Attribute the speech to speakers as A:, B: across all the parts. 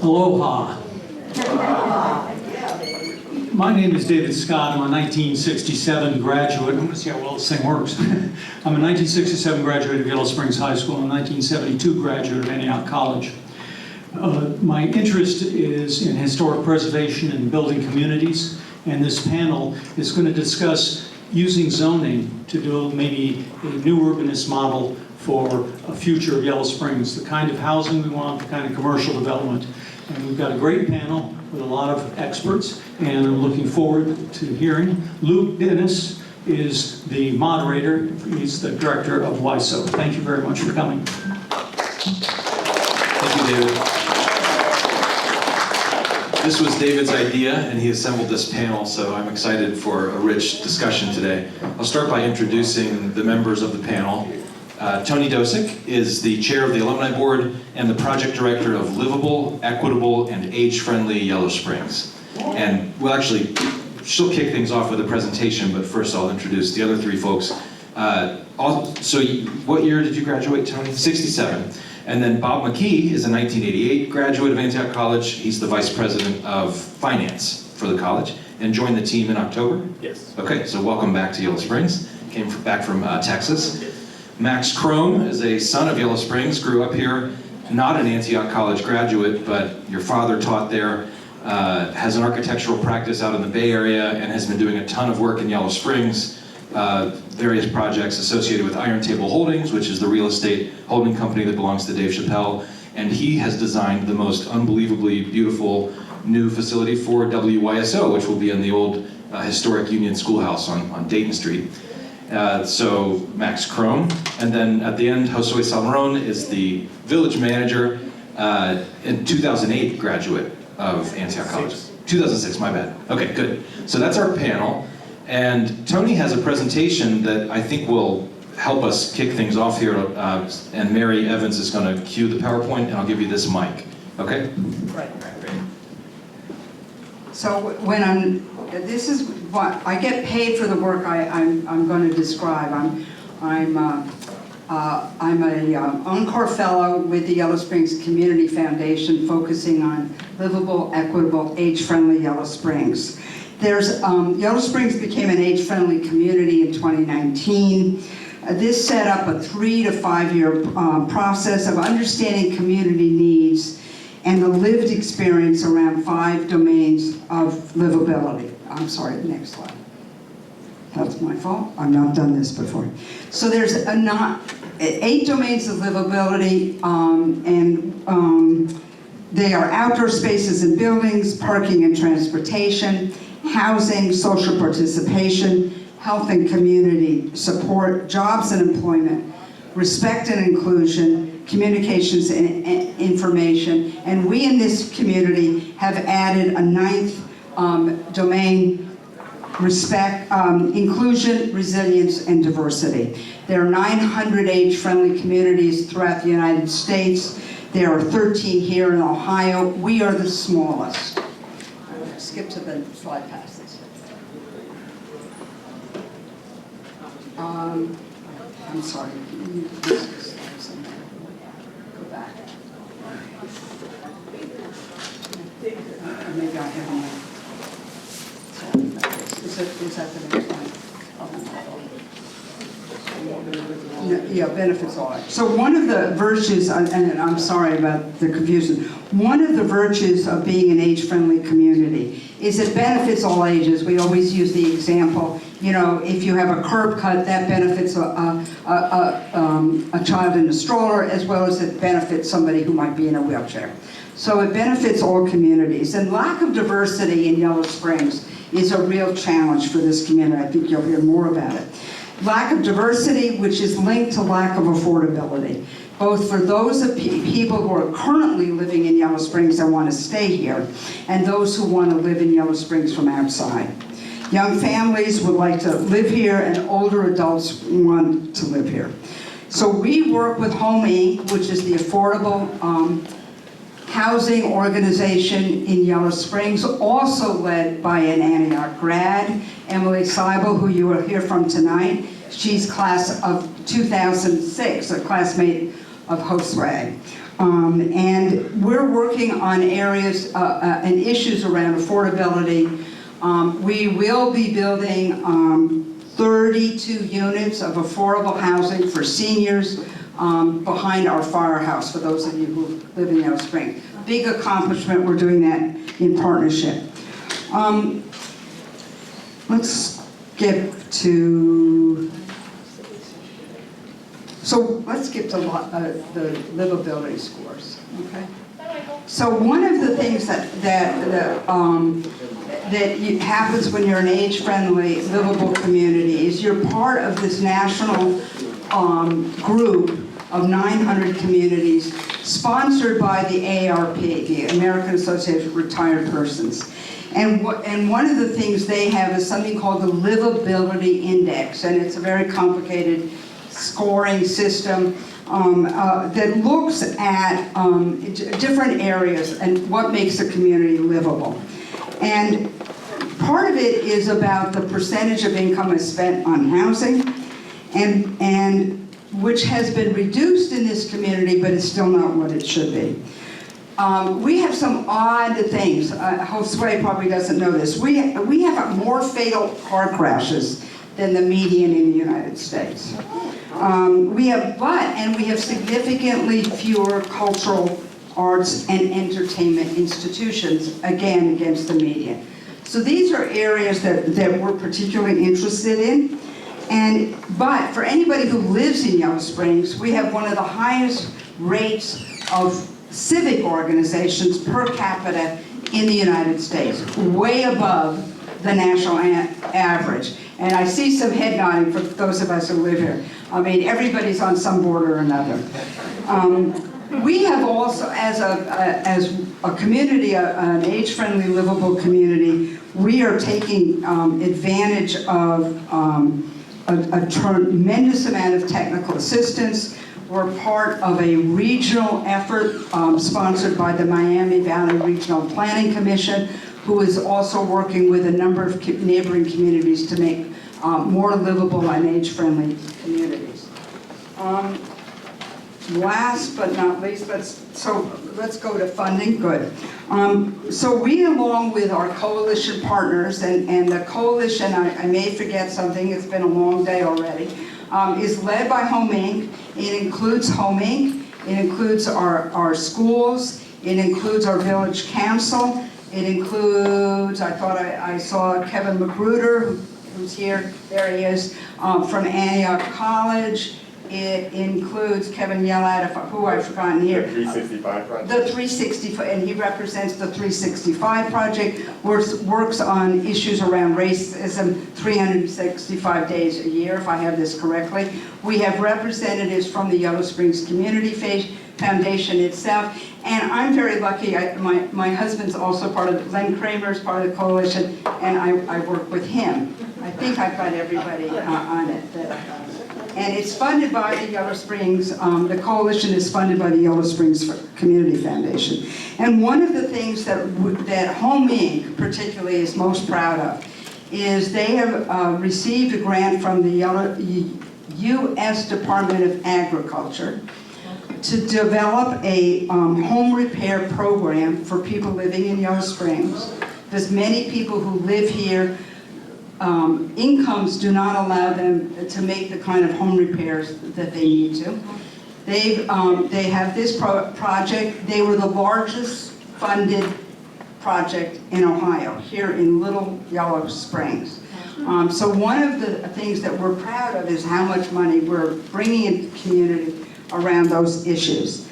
A: Aloha. My name is David Scott. I'm a 1967 graduate. I'm going to see how well this thing works. I'm a 1967 graduate of Yellow Springs High School and a 1972 graduate of Antioch College. My interest is in historic preservation and building communities, and this panel is going to discuss using zoning to do maybe a new urbanist model for a future of Yellow Springs, the kind of housing we want, the kind of commercial development. And we've got a great panel with a lot of experts, and I'm looking forward to hearing. Luke Dennis is the moderator. He's the director of YSO. Thank you very much for coming.
B: Thank you, David. This was David's idea, and he assembled this panel, so I'm excited for a rich discussion today. I'll start by introducing the members of the panel. Toni Dosik is the chair of the Alumni Board and the project director of Livable, Equitable, and Age-Friendly Yellow Springs. And she'll kick things off with a presentation, but first I'll introduce the other three folks. So what year did you graduate, Toni? 67. And then Bob McKee is a 1988 graduate of Antioch College. He's the vice president of finance for the college and joined the team in October?
C: Yes.
B: Okay, so welcome back to Yellow Springs. Came back from Texas. Max Crome is a son of Yellow Springs, grew up here, not an Antioch College graduate, but your father taught there, has an architectural practice out in the Bay Area, and has been doing a ton of work in Yellow Springs, various projects associated with Iron Table Holdings, which is the real estate holding company that belongs to Dave Chapelle, and he has designed the most unbelievably beautiful new facility for WYSO, which will be in the old historic Union Schoolhouse on Dayton Street. So Max Crome, and then at the end, Josue Salameron is the village manager, in 2008 graduate of Antioch College. 2006, my bad. Okay, good. So that's our panel, and Toni has a presentation that I think will help us kick things off here, and Mary Evans is going to cue the PowerPoint, and I'll give you this mic. Okay?
D: Right. So this is what I get paid for the work I'm going to describe. I'm a Encore Fellow with the Yellow Springs Community Foundation, focusing on livable, equitable, age-friendly Yellow Springs. Yellow Springs became an age-friendly community in 2019. This set up a 3 to 5 year process of understanding community needs and the lived experience around 5 domains of livability. I'm sorry, next slide. That's my fault. I've not done this before. So there's 8 domains of livability, and they are outdoor spaces and buildings, parking and transportation, housing, social participation, health and community support, jobs and employment, respect and inclusion, communications and information, and we in this community have added a 9th domain, respect, inclusion, resilience, and diversity. There are 900 age-friendly communities throughout the United States. There are 13 here in Ohio. We are the smallest. Skip to the slide past this. I'm sorry. Go back. Maybe I have one. Is that the next one? Yeah, benefits all. So one of the virtues, and I'm sorry about the confusion, one of the virtues of being an age-friendly community is it benefits all ages. We always use the example, if you have a curb cut, that benefits a child in a stroller, as well as it benefits somebody who might be in a wheelchair. So it benefits all communities. And lack of diversity in Yellow Springs is a real challenge for this community. I think you'll hear more about it. Lack of diversity, which is linked to lack of affordability, both for those of people who are currently living in Yellow Springs and want to stay here, and those who want to live in Yellow Springs from outside. Young families would like to live here, and older adults want to live here. So we work with Home Inc., which is the affordable housing organization in Yellow Springs, also led by an Antioch grad, Emily Seibel, who you will hear from tonight. She's class of 2006, a classmate of Josue. And we're working on areas and issues around affordability. We will be building 32 units of affordable housing for seniors behind our firehouse, for those of you who live in Yellow Springs. Big accomplishment, we're doing that in partnership. Let's get to, so let's get to the livability scores, okay? So one of the things that happens when you're an age-friendly, livable community is you're part of this national group of 900 communities sponsored by the AARP, the American Association of Retired Persons. And one of the things they have is something called the Livability Index, and it's a very complicated scoring system that looks at different areas and what makes a community livable. And part of it is about the percentage of income is spent on housing, and which has been reduced in this community, but it's still not what it should be. We have some odd things. Josue probably doesn't know this. We have more fatal car crashes than the median in the United States. We have significantly fewer cultural arts and entertainment institutions, again, against the median. So these are areas that we're particularly interested in. But for anybody who lives in Yellow Springs, we have one of the highest rates of civic organizations per capita in the United States, way above the national average. And I see some head nodding for those of us who live here. I mean, everybody's on some board or another. We have also, as a community, an age-friendly, livable community, we are taking advantage of a tremendous amount of technical assistance. We're part of a regional effort sponsored by the Miami Valley Regional Planning Commission, who is also working with a number of neighboring communities to make more livable and age-friendly communities. Last but not least, let's go to funding. Good. So we, along with our coalition partners, and the coalition, I may forget something, it's been a long day already, is led by Home Inc. It includes Home Inc., it includes our schools, it includes our village council, it includes, I thought I saw Kevin Magruder, who's here, there he is, from Antioch College. It includes Kevin Yellad, who I've forgotten here.
C: The 365 project.
D: The 365, and he represents the 365 project, works on issues around racism 365 days a year, if I have this correctly. We have representatives from the Yellow Springs Community Foundation itself, and I'm very lucky. My husband's also part of, Len Kramer's part of the coalition, and I work with him. I think I've got everybody on it. And it's funded by the Yellow Springs, the coalition is funded by the Yellow Springs Community Foundation. And one of the things that Home Inc. particularly is most proud of is they have received a grant from the U.S. Department of Agriculture to develop a home repair program for people living in Yellow Springs. There's many people who live here, incomes do not allow them to make the kind of home repairs that they need to. They have this project. They were the largest funded project in Ohio, here in Little Yellow Springs. So one of the things that we're proud of is how much money we're bringing into the community around those issues.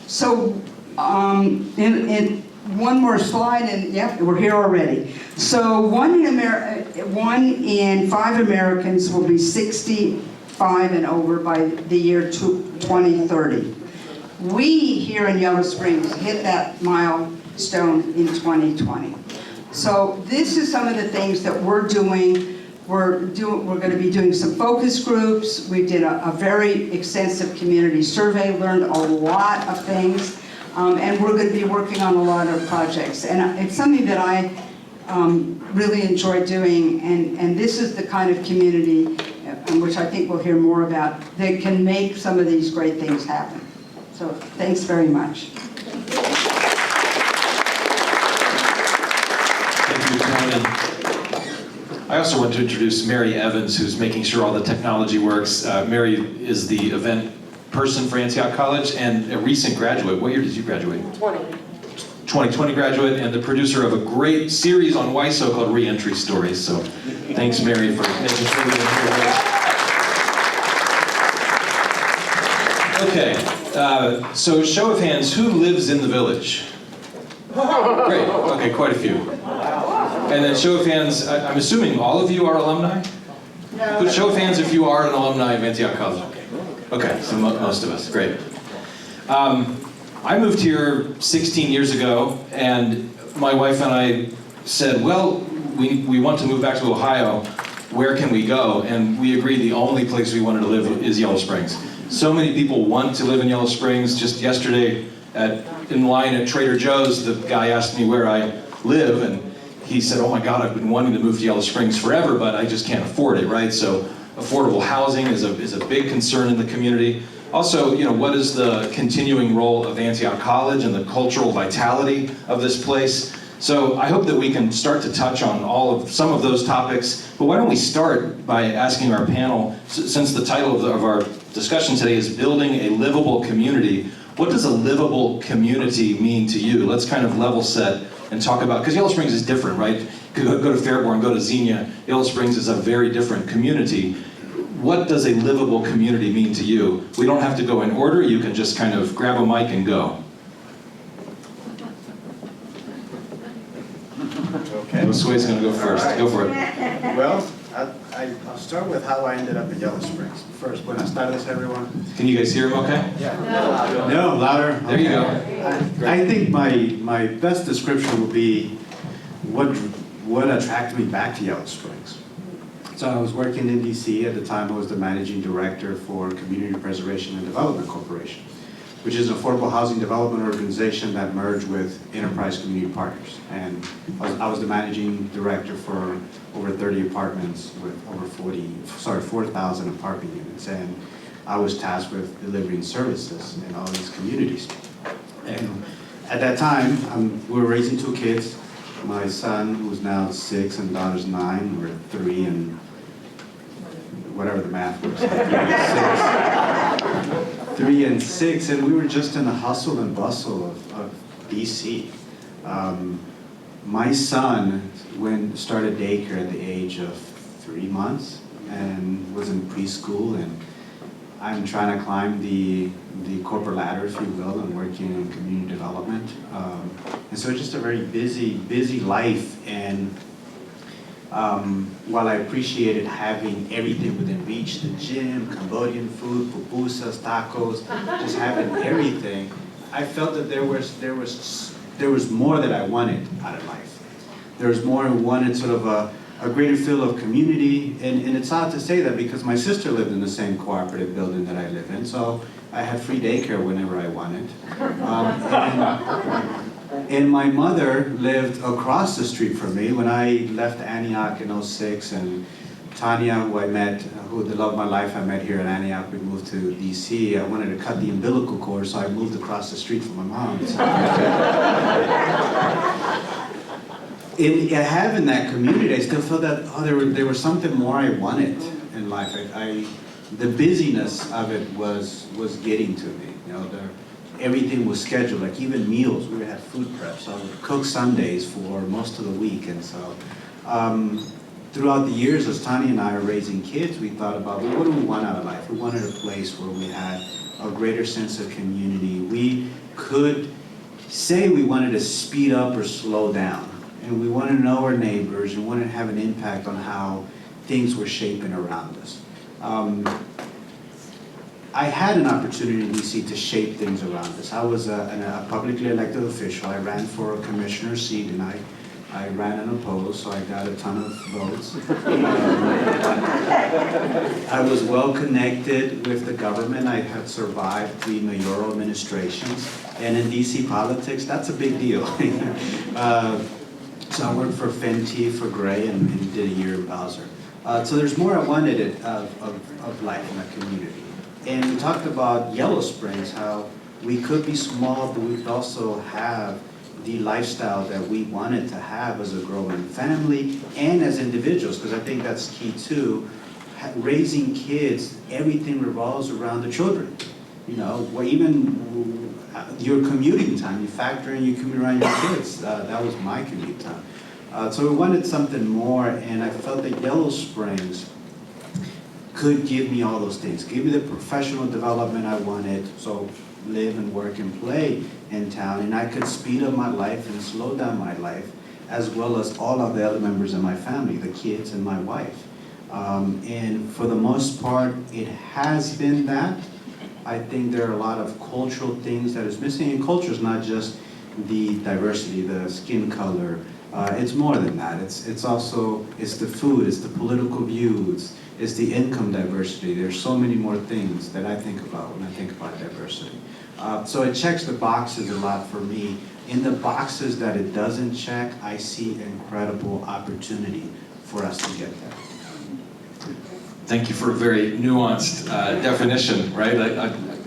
D: So in one more slide, and yeah, we're here already. So one in 5 Americans will be 65 and over by the year 2030. We here in Yellow Springs hit that milestone in 2020. So this is some of the things that we're doing. We're going to be doing some focus groups. We did a very extensive community survey, learned a lot of things. And we're going to be working on a lot of projects. And it's something that I really enjoy doing, and this is the kind of community, which I think we'll hear more about, that can make some of these great things happen. So thanks very much.
B: Thank you, Toni. I also want to introduce Mary Evans, who's making sure all the technology works. Mary is the event person for Antioch College and a recent graduate. What year did you graduate? 2020 graduate, and the producer of a great series on YSO called Re-Entry Stories. So thanks, Mary, for making sure we did. Okay, so show of hands, who lives in the village? Great, okay, quite a few. And then show of hands, I'm assuming all of you are alumni? No. But show of hands if you are an alumni of Antioch College. Okay, so most of us, great. I moved here 16 years ago, and my wife and I said, well, we want to move back to Ohio. Where can we go? And we agreed the only place we wanted to live is Yellow Springs. So many people want to live in Yellow Springs. Just yesterday, in line at Trader Joe's, the guy asked me where I live, and he said, oh my God, I've been wanting to move to Yellow Springs forever, but I just can't afford it, right? So affordable housing is a big concern in the community. Also, you know, what is the continuing role of Antioch College and the cultural vitality of this place? So I hope that we can start to touch on some of those topics, but why don't we start by asking our panel, since the title of our discussion today is Building a Livable Community, what does a livable community mean to you? Let's kind of level set and talk about, because Yellow Springs is different, right? Go to Fairborn, go to Xenia. Yellow Springs is a very different community. What does a livable community mean to you? We don't have to go in order. You can just kind of grab a mic and go.
C: Okay.
B: Josue's going to go first.
C: All right.
B: Go for it.
C: Well, I'll start with how I ended up at Yellow Springs. First, when I started this, everyone.
B: Can you guys hear him okay?
C: Yeah. No, louder.
B: There you go.
C: I think my best description would be what attracted me back to Yellow Springs. So I was working in DC at the time. I was the managing director for Community Preservation and Development Corporation, which is an affordable housing development organization that merged with Enterprise Community Partners. And I was the managing director for over 30 apartments with over 4,000 apartment units. And I was tasked with delivering services in all these communities. And at that time, we were raising 2 kids. My son, who's now 6, and daughter's 9, were 3 and whatever the math was, 3 and 6, and we were just in the hustle and bustle of DC. My son started daycare at the age of 3 months and was in preschool, and I'm trying to climb the corporate ladder, if you will, and working in community development. And so it's just a very busy life. And while I appreciated having everything within reach, the gym, Cambodian food, pupusas, tacos, just having everything, I felt that there was more that I wanted out of life. There was more. I wanted sort of a greater feel of community, and it's odd to say that because my sister lived in the same cooperative building that I live in, so I had free daycare whenever I wanted. And my mother lived across the street from me. When I left Antioch in '06, and Tanya, who the love of my life I met here in Antioch, we moved to DC. I wanted to cut the umbilical cord, so I moved across the street from my mom. In having that community, I still felt that there was something more I wanted in life. The busyness of it was getting to me. You know, everything was scheduled, like even meals. We would have food prep, so I would cook Sundays for most of the week. And so throughout the years, as Toni and I are raising kids, we thought about, well, what do we want out of life? We wanted a place where we had a greater sense of community. We could say we wanted to speed up or slow down. And we wanted to know our neighbors and wanted to have an impact on how things were shaping around us. I had an opportunity in DC to shape things around us. I was a publicly elected official. I ran for a commissioner's seat, and I ran unopposed, so I got a ton of votes. I was well connected with the government. I had survived 3 mayoral administrations. And in DC politics, that's a big deal. So I worked for Fenty, for Gray, and did a year in Bowser. So there's more I wanted of life in the community. And we talked about Yellow Springs, how we could be small, but we could also have the lifestyle that we wanted to have as a growing family and as individuals, because I think that's key too. Raising kids, everything revolves around the children. You know, or even your commuting time, you factor in your commute around your kids. That was my commute time. So we wanted something more, and I felt that Yellow Springs could give me all those things, give me the professional development I wanted, so live and work and play in town, and I could speed up my life and slow down my life, as well as all of the other members of my family, the kids and my wife. And for the most part, it has been that. I think there are a lot of cultural things that is missing, and culture is not just the diversity, the skin color. It's more than that. It's also, it's the food, it's the political views, it's the income diversity. There's so many more things that I think about when I think about diversity. So it checks the boxes a lot for me. In the boxes that it doesn't check, I see incredible opportunity for us to get there.
B: Thank you for a very nuanced definition, right?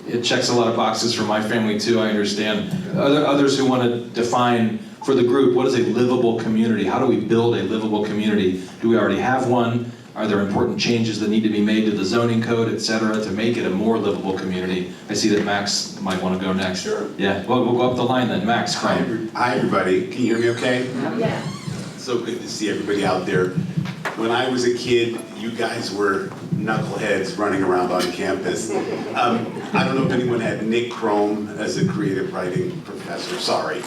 B: It checks a lot of boxes for my family too, I understand. Others who want to define for the group, what is a livable community? How do we build a livable community? Do we already have one? Are there important changes that need to be made to the zoning code, et cetera, to make it a more livable community? I see that Max might want to go next.
E: Sure.
B: Yeah, well, we'll go up the line then. Max, Crome.
E: Hi, everybody. Can you hear me okay?
F: Yeah.
E: So good to see everybody out there. When I was a kid, you guys were knuckleheads running around on campus. I don't know if anyone had Nick Crome as a creative writing professor. Sorry.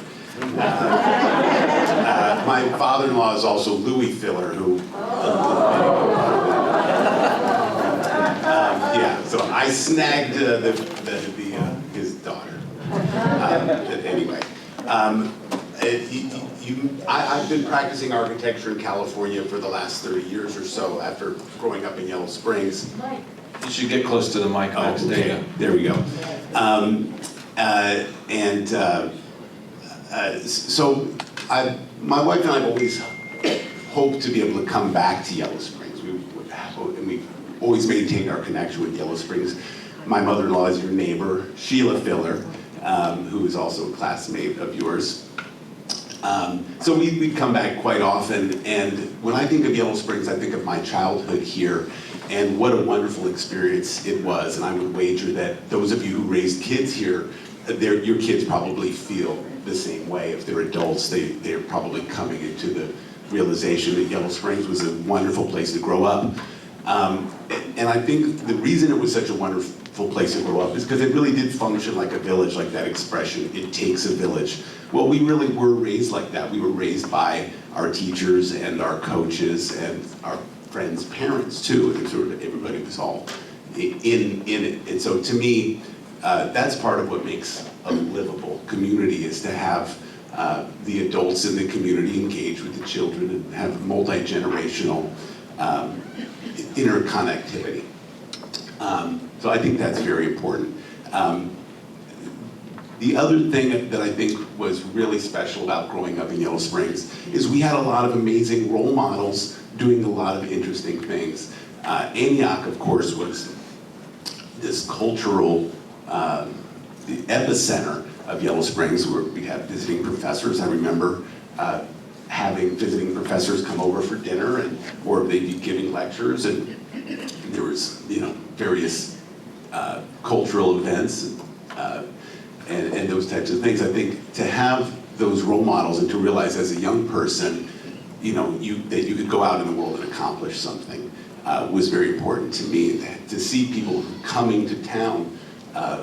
E: My father-in-law is also Louis Filler, who. Yeah. So I snagged his daughter. Anyway. I've been practicing architecture in California for the last 30 years or so after growing up in Yellow Springs.
B: You should get close to the mic, Max. There you go.
E: There we go. So my wife and I have always hoped to be able to come back to Yellow Springs. And we've always maintained our connection with Yellow Springs. My mother-in-law is your neighbor, Sheila Filler, who is also a classmate of yours. So we'd come back quite often, and when I think of Yellow Springs, I think of my childhood here, and what a wonderful experience it was. And I would wager that those of you who raised kids here, your kids probably feel the same way. If they're adults, they're probably coming into the realization that Yellow Springs was a wonderful place to grow up. And I think the reason it was such a wonderful place to grow up is because it really did function like a village, like that expression, it takes a village. Well, we really were raised like that. We were raised by our teachers and our coaches and our friends' parents too, and sort of everybody was all in it. And so to me, that's part of what makes a livable community, is to have the adults in the community engage with the children and have multi-generational interconnectivity. So I think that's very important. The other thing that I think was really special about growing up in Yellow Springs is we had a lot of amazing role models doing a lot of interesting things. Antioch, of course, was this cultural epicenter of Yellow Springs, where we had visiting professors. I remember having visiting professors come over for dinner, or they'd be giving lectures, and there was, various cultural events and those types of things. I think to have those role models and to realize as a young person, that you could go out in the world and accomplish something was very important to me. To see people coming to town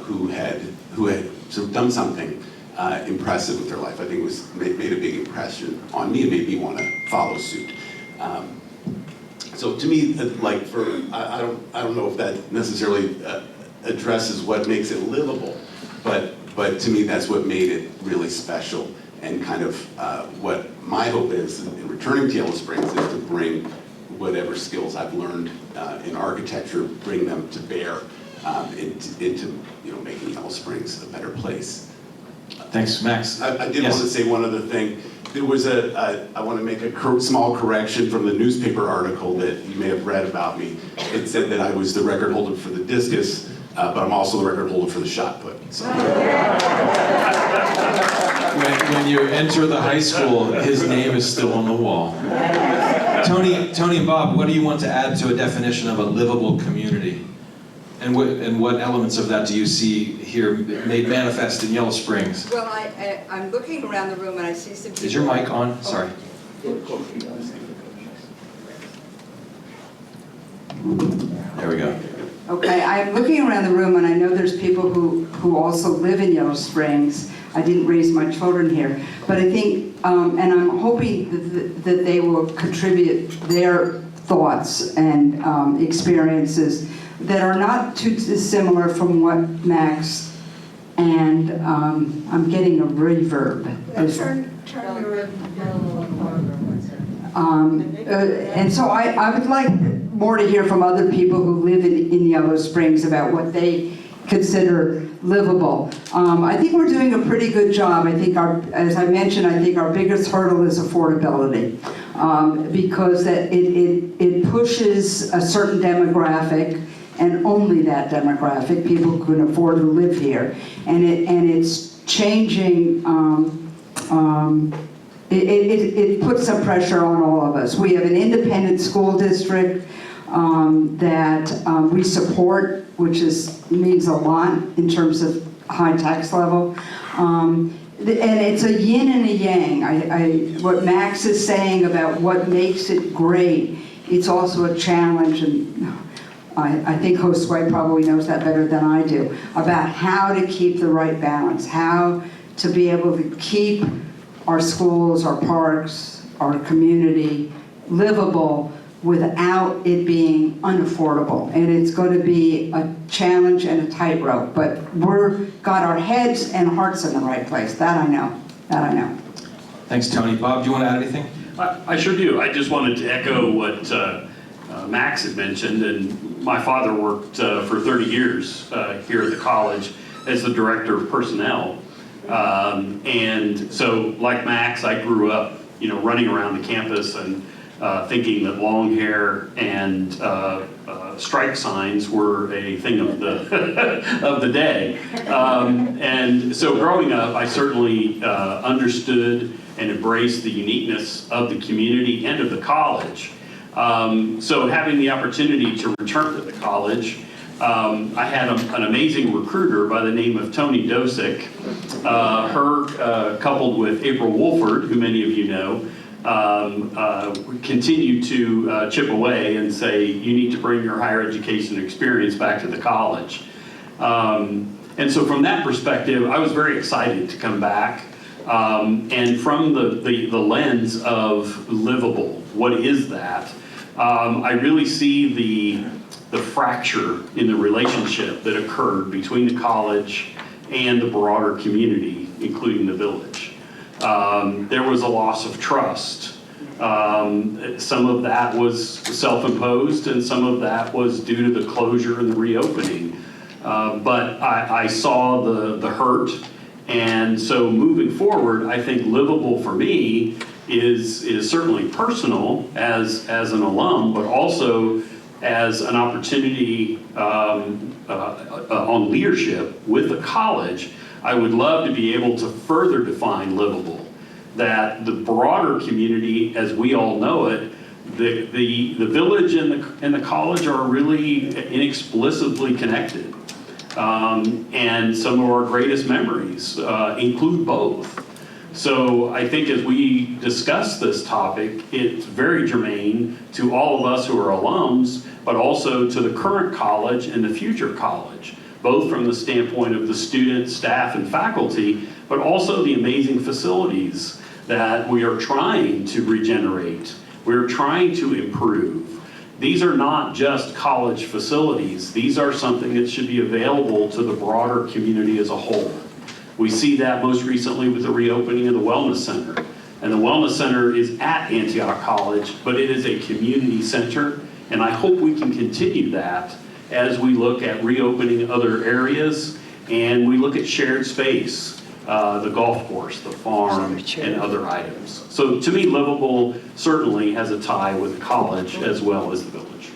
E: who had sort of done something impressive with their life, I think made a big impression on me and made me want to follow suit. So to me, I don't know if that necessarily addresses what makes it livable, but to me that's what made it really special, and kind of what my hope is in returning to Yellow Springs is to bring whatever skills I've learned in architecture, bring them to bear into making Yellow Springs a better place.
B: Thanks, Max.
E: I did
B: Yes.
E: want to say one other thing. There was I want to make a small correction from the newspaper article that you may have read about me. It said that I was the record holder for the discus. but I'm also the record holder for the shot put. So.
B: When you enter the high school, his name is still on the wall. Toni and Bob, what do you want to add to a definition of a livable community? And what elements of that do you see here made manifest in Yellow Springs?
D: Well, I'm looking around the room and I see some people.
B: Is your mic on? Sorry. There we go.
D: Okay, I'm looking around the room and I know there's people who also live in Yellow Springs. I didn't raise my children here, but I think, and I'm hoping that they will contribute their thoughts and experiences that are not too dissimilar from what Max and I'm getting a reverb.
F: Turn your
D: And so I would like more to hear from other people who live in Yellow Springs about what they consider livable. I think we're doing a pretty good job. I think as I mentioned, I think our biggest hurdle is affordability, because it pushes a certain demographic, and only that demographic, people who can afford to live here, and it's changing. It puts some pressure on all of us. We have an independent school district that we support, which means a lot in terms of high tax level. And it's a yin and a yang. What Max is saying about what makes it great, it's also a challenge, and I think Josue probably knows that better than I do, about how to keep the right balance, how to be able to keep our schools, our parks, our community livable without it being unaffordable. And it's going to be a challenge and a tightrope, but we've got our heads and hearts in the right place. That I know. That I know.
B: Thanks, Toni. Bob, do you want to add anything?
G: I sure do. I just wanted to echo what Max had mentioned, and my father worked for 30 years here at the college as the director of personnel. And so, like Max, I grew up, running around the campus and thinking that long hair and strike signs were a thing of the day. And so, growing up, I certainly understood and embraced the uniqueness of the community and of the college. So, having the opportunity to return to the college, I had an amazing recruiter by the name of Toni Dosik. Her, coupled with April Wolford, who many of you know, continued to chip away and say, you need to bring your higher education experience back to the college. And so from that perspective, I was very excited to come back. And from the lens of livable, what is that? I really see the fracture in the relationship that occurred between the college and the broader community, including the village. There was a loss of trust. Some of that was self-imposed, and some of that was due to the closure and the reopening. But I saw the hurt, and so moving forward, I think livable for me is certainly personal as an alum, but also as an opportunity on leadership with the college. I would love to be able to further define livable, that the broader community, as we all know it, the village and the college are really inexplicably connected. And some of our greatest memories include both. So I think as we discuss this topic, it's very germane to all of us who are alums, but also to the current college and the future college, both from the standpoint of the students, staff, and faculty, but also the amazing facilities that we are trying to regenerate. We're trying to improve. These are not just college facilities. These are something that should be available to the broader community as a whole. We see that most recently with the reopening of the Wellness Center. And the Wellness Center is at Antioch College, but it is a community center, and I hope we can continue that as we look at reopening other areas and we look at shared space, the golf course, the farm, and other items. So to me, livable certainly has a tie with the college as well as the village.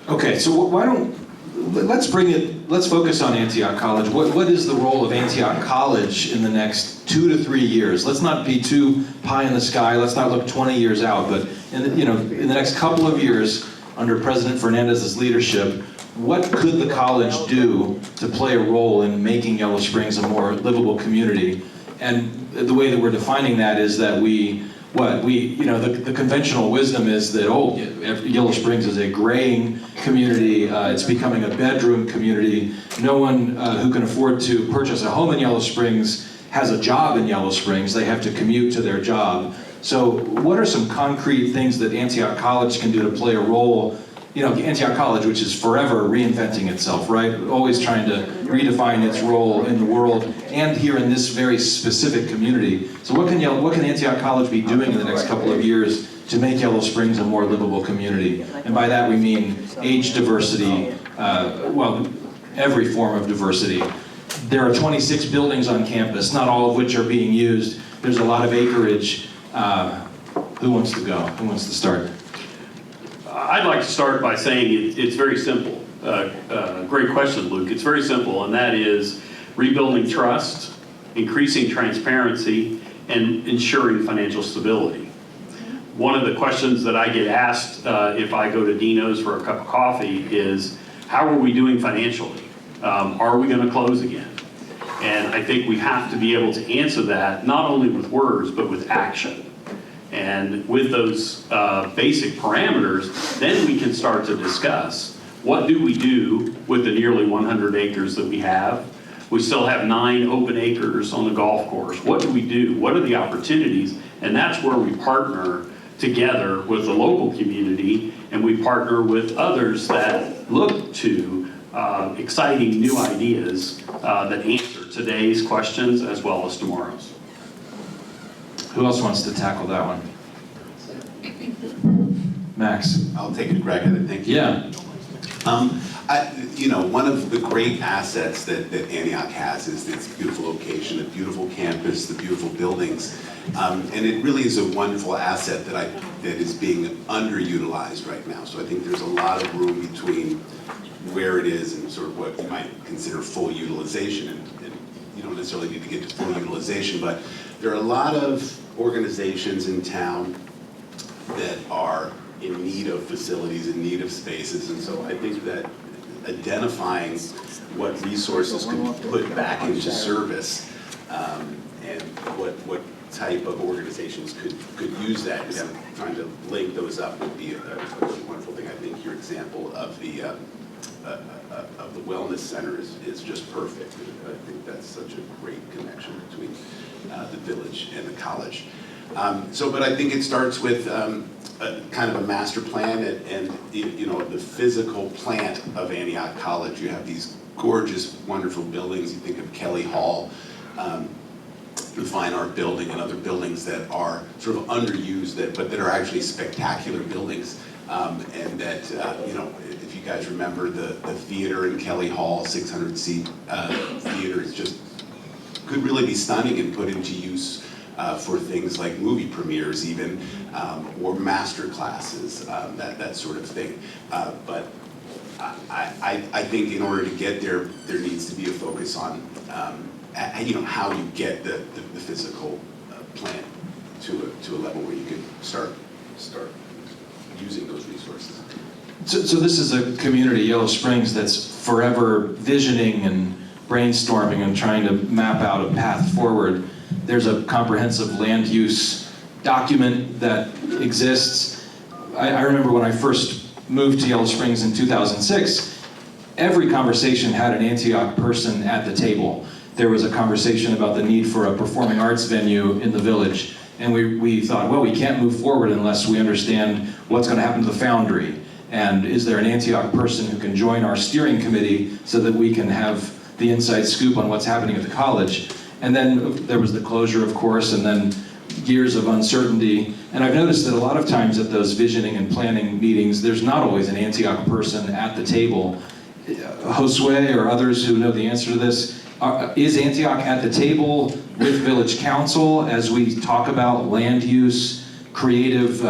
B: Okay, so why don't let's focus on Antioch College. What is the role of Antioch College in the next 2 to 3 years? Let's not be too pie in the sky. Let's not look 20 years out. But in the next couple of years, under President Fernandez's leadership, what could the college do to play a role in making Yellow Springs a more livable community? And the way that we're defining that is that the conventional wisdom is that, Yellow Springs is a graying community, it's becoming a bedroom community. No one who can afford to purchase a home in Yellow Springs has a job in Yellow Springs. They have to commute to their job. So what are some concrete things that Antioch College can do to play a role? Antioch College, which is forever reinventing itself, right? Always trying to redefine its role in the world and here in this very specific community. So what can Antioch College be doing in the next couple of years to make Yellow Springs a more livable community? And by that we mean age diversity, every form of diversity. There are 26 buildings on campus, not all of which are being used. There's a lot of acreage. Who wants to go? Who wants to start?
G: I'd like to start by saying it's very simple. Great question, Luke. It's very simple, and that is rebuilding trust, increasing transparency, and ensuring financial stability. One of the questions that I get asked if I go to Dino's for a cup of coffee is, how are we doing financially? Are we going to close again? And I think we have to be able to answer that not only with words, but with action. And with those basic parameters, then we can start to discuss, what do we do with the nearly 100 acres that we have? We still have 9 open acres on the golf course. What do we do? What are the opportunities? And that's where we partner together with the local community, and we partner with others that look to exciting new ideas that answer today's questions as well as tomorrow's.
B: Who else wants to tackle that one? Max.
E: I'll take a crack at it, thank you.
B: Yeah.
E: One of the great assets that Antioch has is its beautiful location, the beautiful campus, the beautiful buildings. And it really is a wonderful asset that is being underutilized right now. So I think there's a lot of room between where it is and sort of what you might consider full utilization. And you don't necessarily need to get to full utilization, but there are a lot of organizations in town that are in need of facilities, in need of spaces, and so I think that identifying what resources could be put back into service and what type of organizations could use that, trying to link those up would be a really wonderful thing. I think your example of the wellness center is just perfect. I think that's such a great connection between the village and the college. But I think it starts with kind of a master plan and the physical plant of Antioch College. You have these gorgeous, wonderful buildings. You think of Kelly Hall, the Fine Art Building, and other buildings that are sort of underused, but that are actually spectacular buildings. And that, if you guys remember the theater in Kelly Hall, 600-seat theater, could really be stunning and put into use for things like movie premieres even, or master classes, that sort of thing. But I think in order to get there, there needs to be a focus on how you get the physical plant to a level where you can start using those resources.
B: So this is a community, Yellow Springs, that's forever visioning and brainstorming and trying to map out a path forward. There's a comprehensive land use document that exists. I remember when I first moved to Yellow Springs in 2006, every conversation had an Antioch person at the table. There was a conversation about the need for a performing arts venue in the village. And we thought, well, we can't move forward unless we understand what's going to happen to the Foundry. And is there an Antioch person who can join our steering committee so that we can have the inside scoop on what's happening at the college? And then there was the closure, of course, and then years of uncertainty. And I've noticed that a lot of times at those visioning and planning meetings, there's not always an Antioch person at the table. Josue or others who know the answer to this, is Antioch at the table with Village Council as we talk about land use, creative,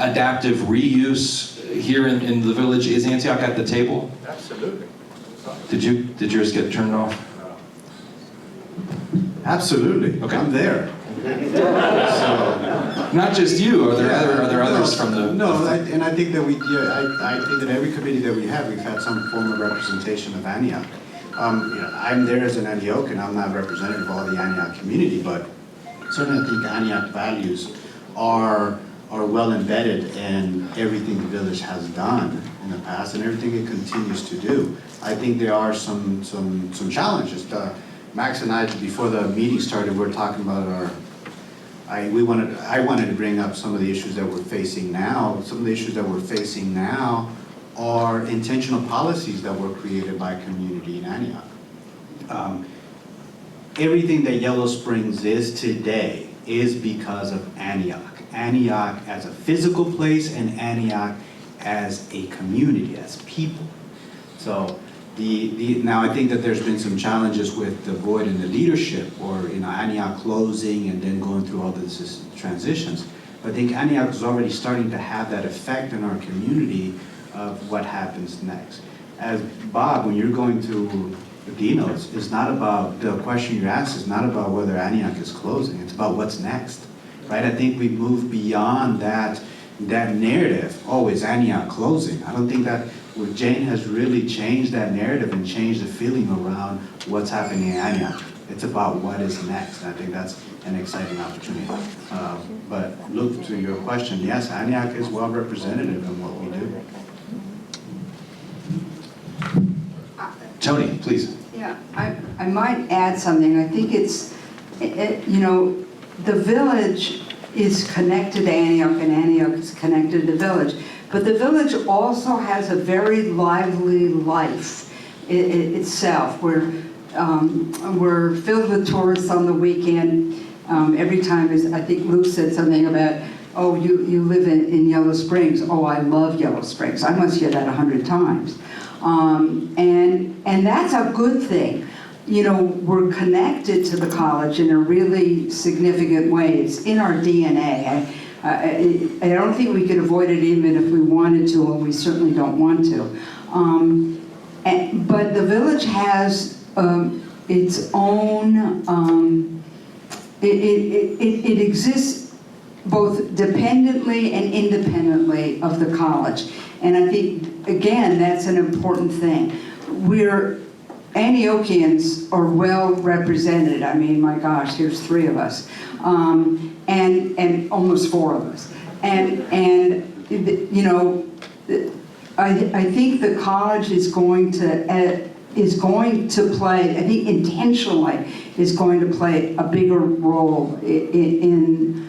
B: adaptive reuse? here in the village. Is Antioch at the table?
H: Absolutely.
B: Did yours get turned off?
C: Absolutely.
B: Okay.
C: I'm there.
B: Not just you. Are there others from the?
C: No, I think that I think that every committee that we have, we've had some form of representation of Antioch. I'm there as an Antiochian. I'm not representative of all the Antioch community, but certainly I think Antioch values are well embedded in everything the village has done in the past and everything it continues to do. I think there are some challenges. Max and I, before the meeting started, we were talking about I wanted to bring up some of the issues that we're facing now. Some of the issues that we're facing now are intentional policies that were created by community in Antioch. Everything that Yellow Springs is today is because of Antioch. Antioch as a physical place and Antioch as a community, as people. So now I think that there's been some challenges with the void in the leadership, or Antioch closing and then going through all these transitions. But I think Antioch is already starting to have that effect in our community of what happens next. As Bob, when you're going through the keynotes, it's not about, the question you asked is not about whether Antioch is closing, it's about what's next, right? I think we moved beyond that narrative, oh, is Antioch closing? I don't think that Jane has really changed that narrative and changed the feeling around what's happening in Antioch. It's about what is next, and I think that's an exciting opportunity. But look, to your question, yes, Antioch is well representative in what we do.
B: Toni, please.
D: Yeah, I might add something. I think the village is connected to Antioch and Antioch is connected to the village. But the village also has a very lively life itself. We're filled with tourists on the weekend. Every time, I think Luke said something about, oh, you live in Yellow Springs. Oh, I love Yellow Springs. I must hear that 100 times. And that's a good thing. We're connected to the college in a really significant way. It's in our DNA. I don't think we could avoid it even if we wanted to, and we certainly don't want to. But the village has its own, it exists both dependently and independently of the college. And I think, again, that's an important thing. Antiochians are well represented. I mean, my gosh, here's 3 of us. And almost 4 of us. I think the college is going to play, I think intentionally, is going to play a bigger role in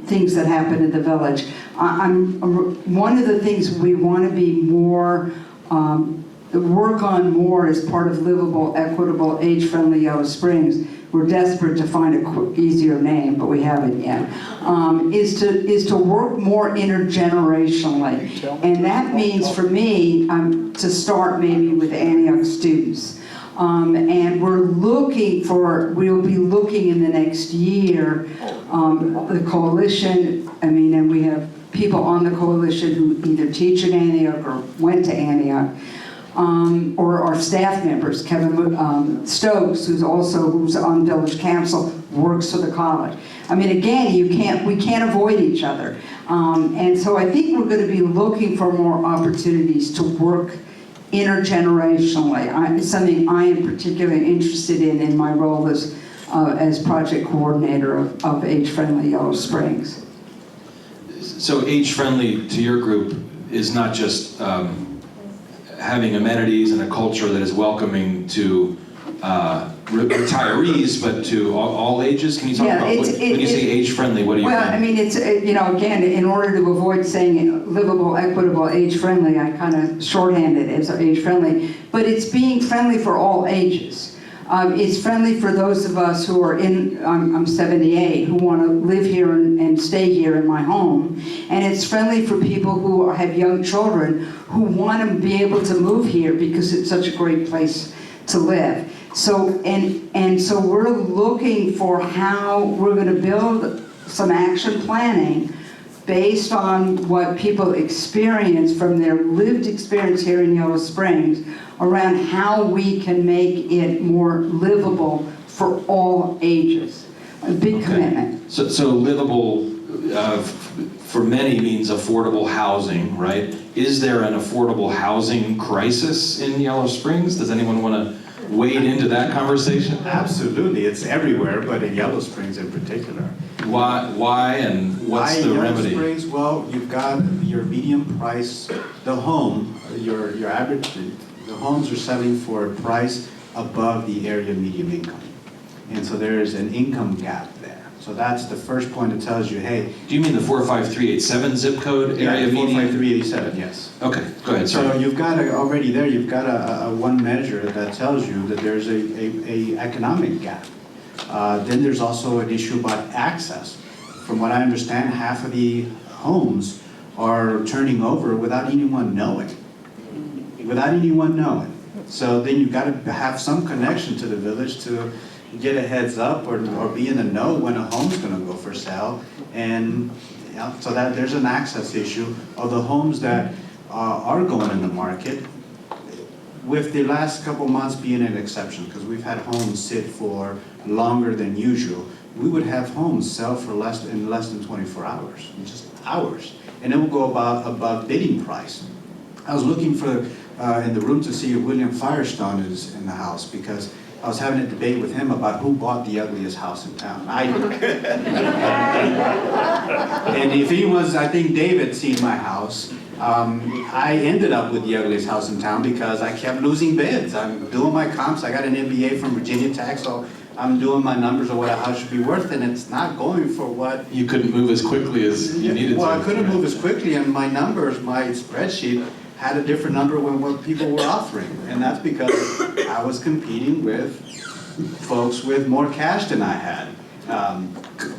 D: things that happen in the village. One of the things we want to be more, work on more as part of Livable, Equitable, Age-Friendly Yellow Springs. We're desperate to find a easier name, but we haven't yet, is to work more intergenerationally. And that means for me to start maybe with Antioch students. And we'll be looking in the next year, the coalition, and we have people on the coalition who either teach at Antioch or went to Antioch. Or our staff members, Kevin Stokes, who's on village council, works for the college. I mean, again, we can't avoid each other. And so I think we're going to be looking for more opportunities to work intergenerationally. It's something I am particularly interested in my role as project coordinator of Age-Friendly Yellow Springs.
B: So age-friendly to your group is not just having amenities and a culture that is welcoming to retirees, but to all ages? Can you talk about, when you say age-friendly, what do you mean?
D: Well, I mean, it's, again, in order to avoid saying livable, equitable, age-friendly, I kind of shorthand it as age-friendly, but it's being friendly for all ages. It's friendly for those of us who are I'm 78, who want to live here and stay here in my home. And it's friendly for people who have young children who want to be able to move here because it's such a great place to live. So, and so we're looking for how we're going to build some action planning based on what people experience from their lived experience here in Yellow Springs around how we can make it more livable for all ages. A big commitment.
B: So livable, for many means affordable housing, right? Is there an affordable housing crisis in Yellow Springs? Does anyone want to wade into that conversation?
C: Absolutely, it's everywhere, but in Yellow Springs in particular.
B: Why and what's the remedy?
C: Yellow Springs, well, you've got your medium price, the home, your average, the homes are selling for a price above the area median income. And so there is an income gap there. So that's the first point that tells you, hey.
B: Do you mean the 45387 zip code area median?
C: 45387, yes.
B: Okay, go ahead,
C: So
B: sorry.
C: you've got already there, you've got a one measure that tells you that there's a economic gap. Then there's also an issue about access. From what I understand, half of the homes are turning over without anyone knowing. Without anyone knowing. So then you've got to have some connection to the village to get a heads up or be in the know when a home's going to go for sale. And so that there's an access issue of the homes that are going in the market, with the last couple months being an exception, because we've had homes sit for longer than usual. We would have homes sell for less than 24 hours, just hours. And it will go above bidding price. I was looking for in the room to see if William Firestone is in the house, because I was having a debate with him about who bought the ugliest house in town. I do. And if he was, I think David seen my house. I ended up with the ugliest house in town because I kept losing bids. I'm doing my comps. I got an MBA from Virginia Tech, so I'm doing my numbers of what a house should be worth, and it's not going for what.
B: You couldn't move as quickly as you needed to.
C: Well, I couldn't move as quickly, and my numbers, my spreadsheet, had a different number than what people were offering. And that's because I was competing with folks with more cash than I had.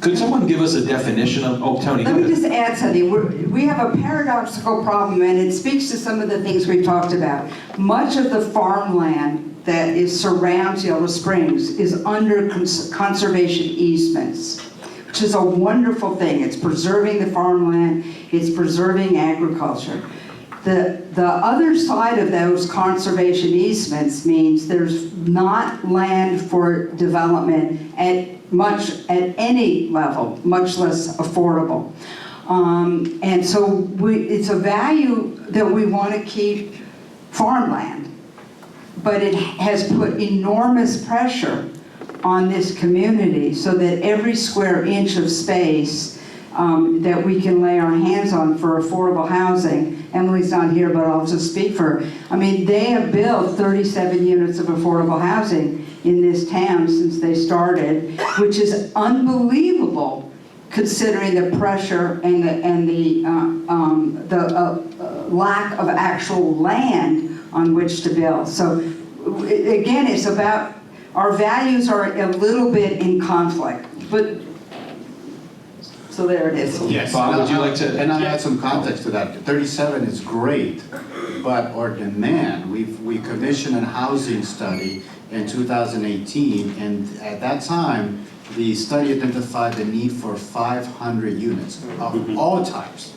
B: Could someone give us a definition of, Toni, go
D: Let me
B: ahead.
D: just add something. We have a paradoxical problem, and it speaks to some of the things we talked about. Much of the farmland that surrounds Yellow Springs is under conservation easements, which is a wonderful thing. It's preserving the farmland, it's preserving agriculture. The other side of those conservation easements means there's not land for development at any level, much less affordable. And so it's a value that we want to keep farmland, but it has put enormous pressure on this community so that every square inch of space that we can lay our hands on for affordable housing. Emily's not here, but I'll just speak for her. I mean, they have built 37 units of affordable housing in this town since they started, which is unbelievable considering the pressure and the lack of actual land on which to build. So again, it's about, our values are a little bit in conflict, but so there it is.
C: Yes.
B: Bob, would you like to?
C: And I'll add some context to that. 37 is great, but our demand, we commissioned a housing study in 2018, and at that time, the study identified the need for 500 units of all types,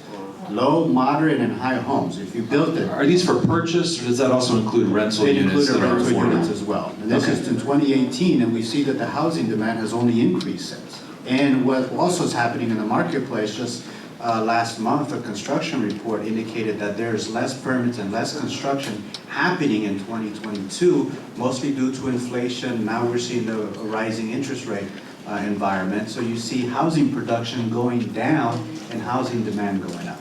C: low, moderate, and high homes. If you built it,
B: Are these for purchase, or does that also include rental
C: it
B: units
C: included
B: that are
C: rental units
B: affordable?
C: as well. And this
B: Okay.
C: is in 2018, and we see that the housing demand has only increased since. And what also is happening in the marketplace, just last month, a construction report indicated that there's less permits and less construction happening in 2022, mostly due to inflation. Now we're seeing a rising interest rate environment. So you see housing production going down and housing demand going up.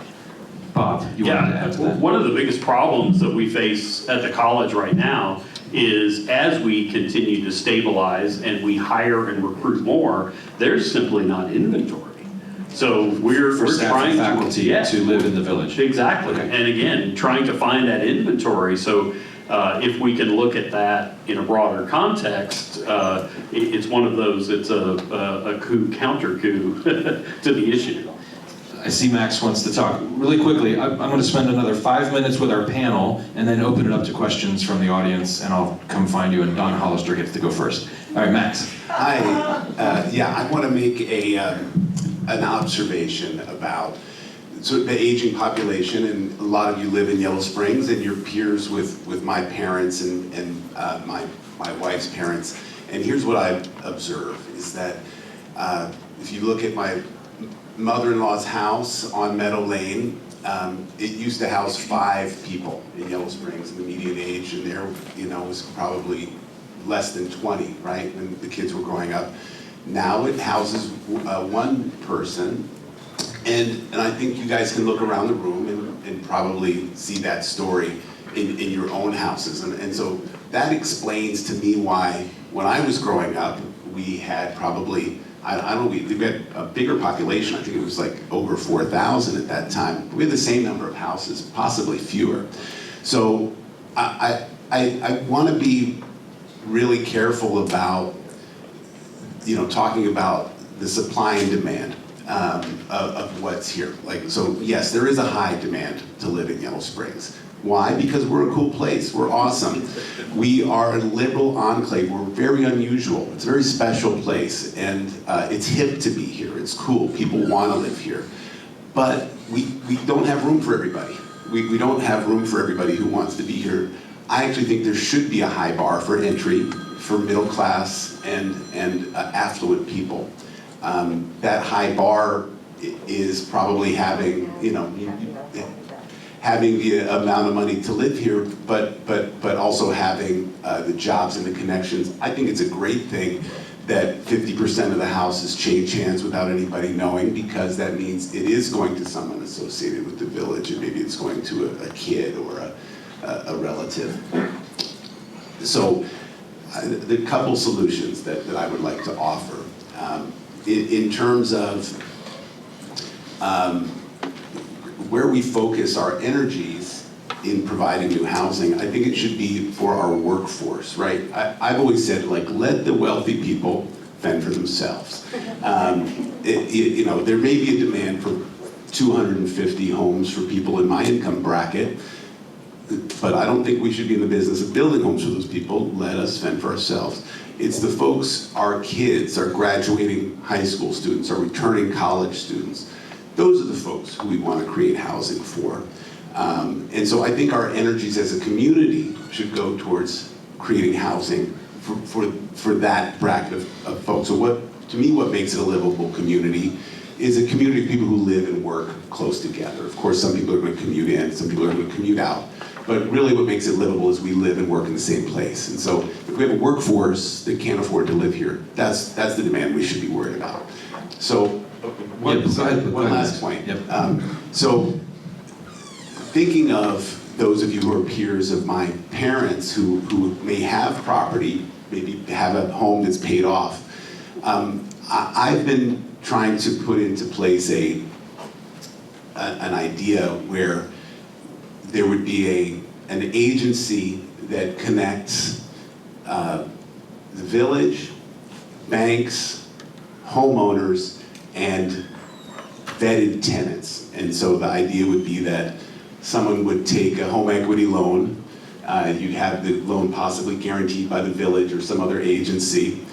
B: Bob, you wanted to add to
G: Yeah,
B: that?
G: one of the biggest problems that we face at the college right now is as we continue to stabilize and we hire and recruit more, there's simply not inventory. So we're
B: For staff
G: trying
B: and faculty
G: yes,
B: to live in the village.
G: Exactly.
B: Okay.
G: And again, trying to find that inventory. So if we can look at that in a broader context, it's one of those, it's a coup, counter coup to the issue.
B: I see Max wants to talk. Really quickly, I'm going to spend another 5 minutes with our panel and then open it up to questions from the audience, and I'll come find you, and Don Hollister gets to go first. All right, Max.
E: Hi, yeah, I want to make an observation about sort of the aging population, and a lot of you live in Yellow Springs, and your peers with my parents and my wife's parents. And here's what I observe, is that if you look at my mother-in-law's house on Meadow Lane, it used to house 5 people in Yellow Springs, the median age, and there, was probably less than 20, right, when the kids were growing up. Now it houses 1 person, and I think you guys can look around the room and probably see that story in your own houses. And so that explains to me why, when I was growing up, we had probably, I don't know, we had a bigger population. I think it was like over 4,000 at that time. We had the same number of houses, possibly fewer. So I want to be really careful about, talking about the supply and demand of what's here. So yes, there is a high demand to live in Yellow Springs. Why? Because we're a cool place. We're awesome. We are a liberal enclave. We're very unusual. It's a very special place, and it's hip to be here. It's cool. People want to live here. But we don't have room for everybody. We don't have room for everybody who wants to be here. I actually think there should be a high bar for entry for middle class and affluent people. That high bar is probably having, having the amount of money to live here, but also having the jobs and the connections. I think it's a great thing that 50% of the houses change hands without anybody knowing, because that means it is going to someone associated with the village, and maybe it's going to a kid or a relative. So the couple solutions that I would like to offer. In terms of where we focus our energies in providing new housing, I think it should be for our workforce, right? I've always said, let the wealthy people fend for themselves. There may be a demand for 250 homes for people in my income bracket, but I don't think we should be in the business of building homes for those people. Let us fend for ourselves. It's the folks, our kids, our graduating high school students, our returning college students. Those are the folks who we want to create housing for. And so I think our energies as a community should go towards creating housing for that bracket of folks. So to me, what makes it a livable community is a community of people who live and work close together. Of course, some people are going to commute in, some people are going to commute out. But really what makes it livable is we live and work in the same place. And so if we have a workforce that can't afford to live here, that's the demand we should be worried about. So one last point.
B: Yep.
E: So thinking of those of you who are peers of my parents who may have property, maybe have a home that's paid off, I've been trying to put into place an idea where there would be an agency that connects the village, banks, homeowners, and vetted tenants. And so the idea would be that someone would take a home equity loan, you'd have the loan possibly guaranteed by the village or some other agency.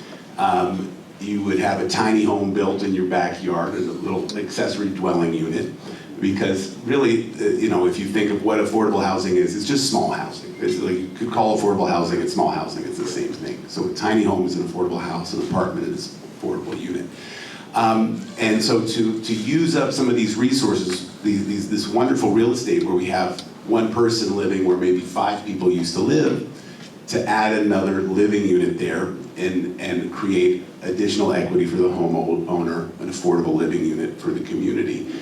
E: You would have a tiny home built in your backyard, a little accessory dwelling unit. Because really, if you think of what affordable housing is, it's just small housing. Basically, you could call affordable housing and small housing, it's the same thing. So a tiny home is an affordable house, an apartment is an affordable unit. And so to use up some of these resources, this wonderful real estate where we have one person living where maybe 5 people used to live, to add another living unit there and create additional equity for the homeowner, an affordable living unit for the community.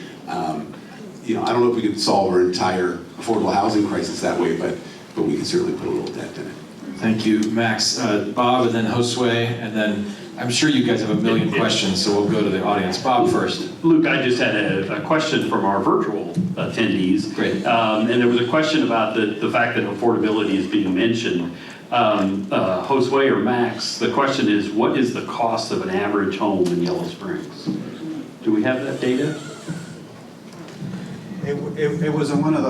E: I don't know if we could solve our entire affordable housing crisis that way, but we can certainly put a little dent in it.
B: Thank you, Max. Bob, and then Josue, and then I'm sure you guys have a million questions, so we'll go to the audience. Bob first.
G: Luke, I just had a question from our virtual attendees.
B: Great.
G: And there was a question about the fact that affordability is being mentioned. Josue or Max, the question is, what is the cost of an average home in Yellow Springs? Do we have that data?
C: It was in one of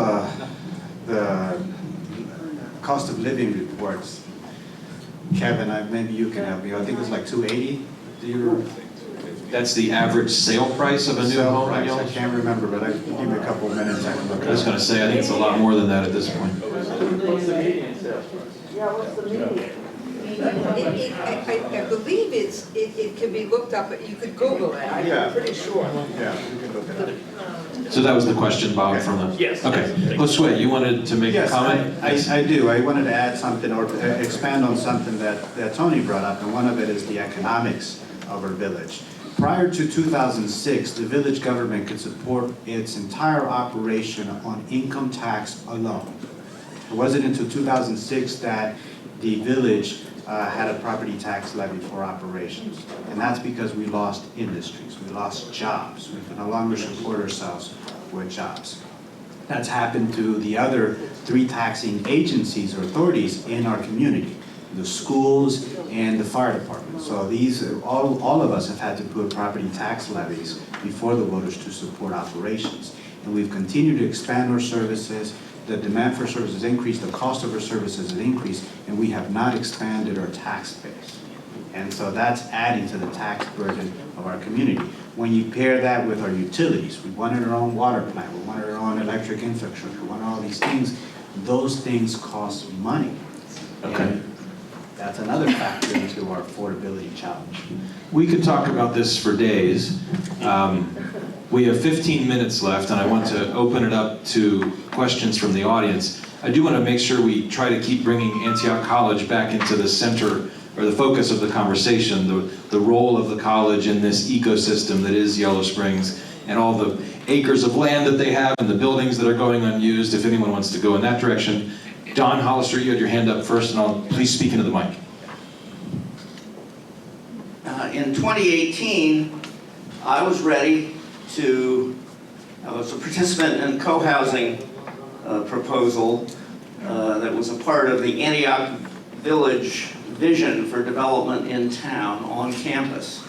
C: the cost of living reports. Kevin, maybe you can help me. I think it was like 280.
B: That's the average sale price of a new
C: Sale
B: home in
C: price, I
B: Yellow?
C: can't remember, but give me a couple of minutes, I can look
B: I
C: it
B: was
C: up.
B: gonna say, I think it's a lot more than that at this point.
F: Yeah, what's the median?
H: I believe it can be looked up, you could Google it,
C: Yeah.
H: I'm pretty sure.
C: Yeah, we can look it up.
B: So that was the question, Bob, from the...
G: Yes.
B: Okay. Josue, you wanted to make a
C: Yes,
B: comment?
C: I do. I wanted to add something or expand on something that Toni brought up, and one of it is the economics of our village. Prior to 2006, the village government could support its entire operation on income tax alone. It wasn't until 2006 that the village had a property tax levy for operations. And that's because we lost industries, we lost jobs. We can no longer support ourselves with jobs. That's happened to the other 3 taxing agencies or authorities in our community, the schools and the fire department. So these, all of us have had to put property tax levies before the voters to support operations. And we've continued to expand our services. The demand for services increased, the cost of our services has increased, and we have not expanded our tax base. And so that's adding to the tax burden of our community. When you pair that with our utilities, we wanted our own water plant, we wanted our own electric infrastructure, we wanted all these things, those things cost money.
B: Okay.
C: And that's another factor into our affordability challenge.
B: We could talk about this for days. We have 15 minutes left, and I want to open it up to questions from the audience. I do want to make sure we try to keep bringing Antioch College back into the center, or the focus of the conversation, the role of the college in this ecosystem that is Yellow Springs, and all the acres of land that they have, and the buildings that are going unused, if anyone wants to go in that direction. Don Hollister, you had your hand up first, and please speak into the mic.
I: In 2018, I was a participant in co-housing proposal that was a part of the Antioch Village vision for development in town on campus.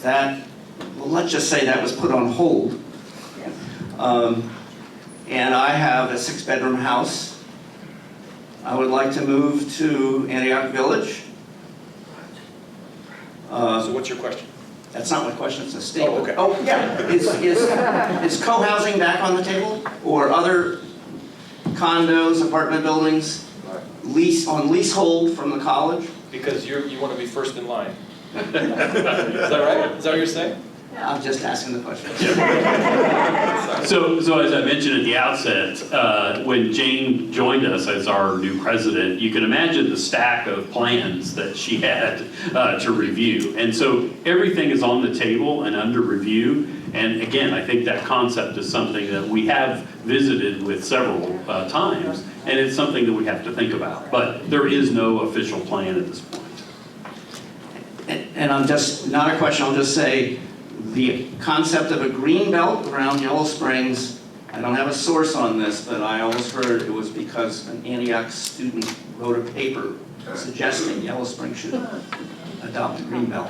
I: Let's just say that was put on hold. And I have a 6-bedroom house. I would like to move to Antioch Village.
B: So what's your question?
I: That's not my question, it's a statement.
B: Oh, okay.
I: Oh, yeah. Is co-housing back on the table? Or other condos, apartment buildings, on leasehold from the college?
B: Because you want to be first in line. Is that right? Is that what you're saying?
I: I'm just asking the question.
G: So as I mentioned at the outset, when Jane joined us as our new president, you can imagine the stack of plans that she had to review. And so everything is on the table and under review. And again, I think that concept is something that we have visited with several times, and it's something that we have to think about. But there is no official plan at this point.
I: And I'm just, not a question, I'll just say, the concept of a green belt around Yellow Springs, I don't have a source on this, but I always heard it was because an Antioch student wrote a paper suggesting Yellow Springs should adopt a green belt.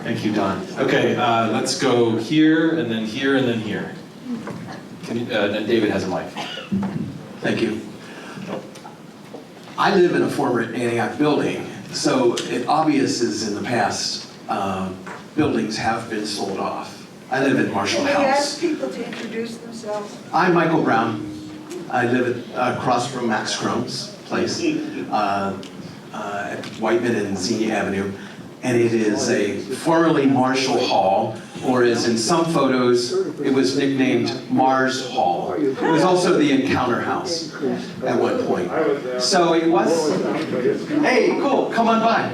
B: Thank you, Don. Okay, let's go here, and then here, and then here. And David has a mic.
J: Thank you. I live in a former Antioch building, so it obvious is in the past buildings have been sold off. I live in Marshall
H: Can we
J: House.
H: ask people to introduce themselves?
J: I'm Michael Brown. I live across from Max Crome's place at Whiteman and Xenia Avenue. And it is a formerly Marshall Hall, or as in some photos, it was nicknamed Mars Hall. It was also the Encounter House at one point. So it was, hey, cool, come on by.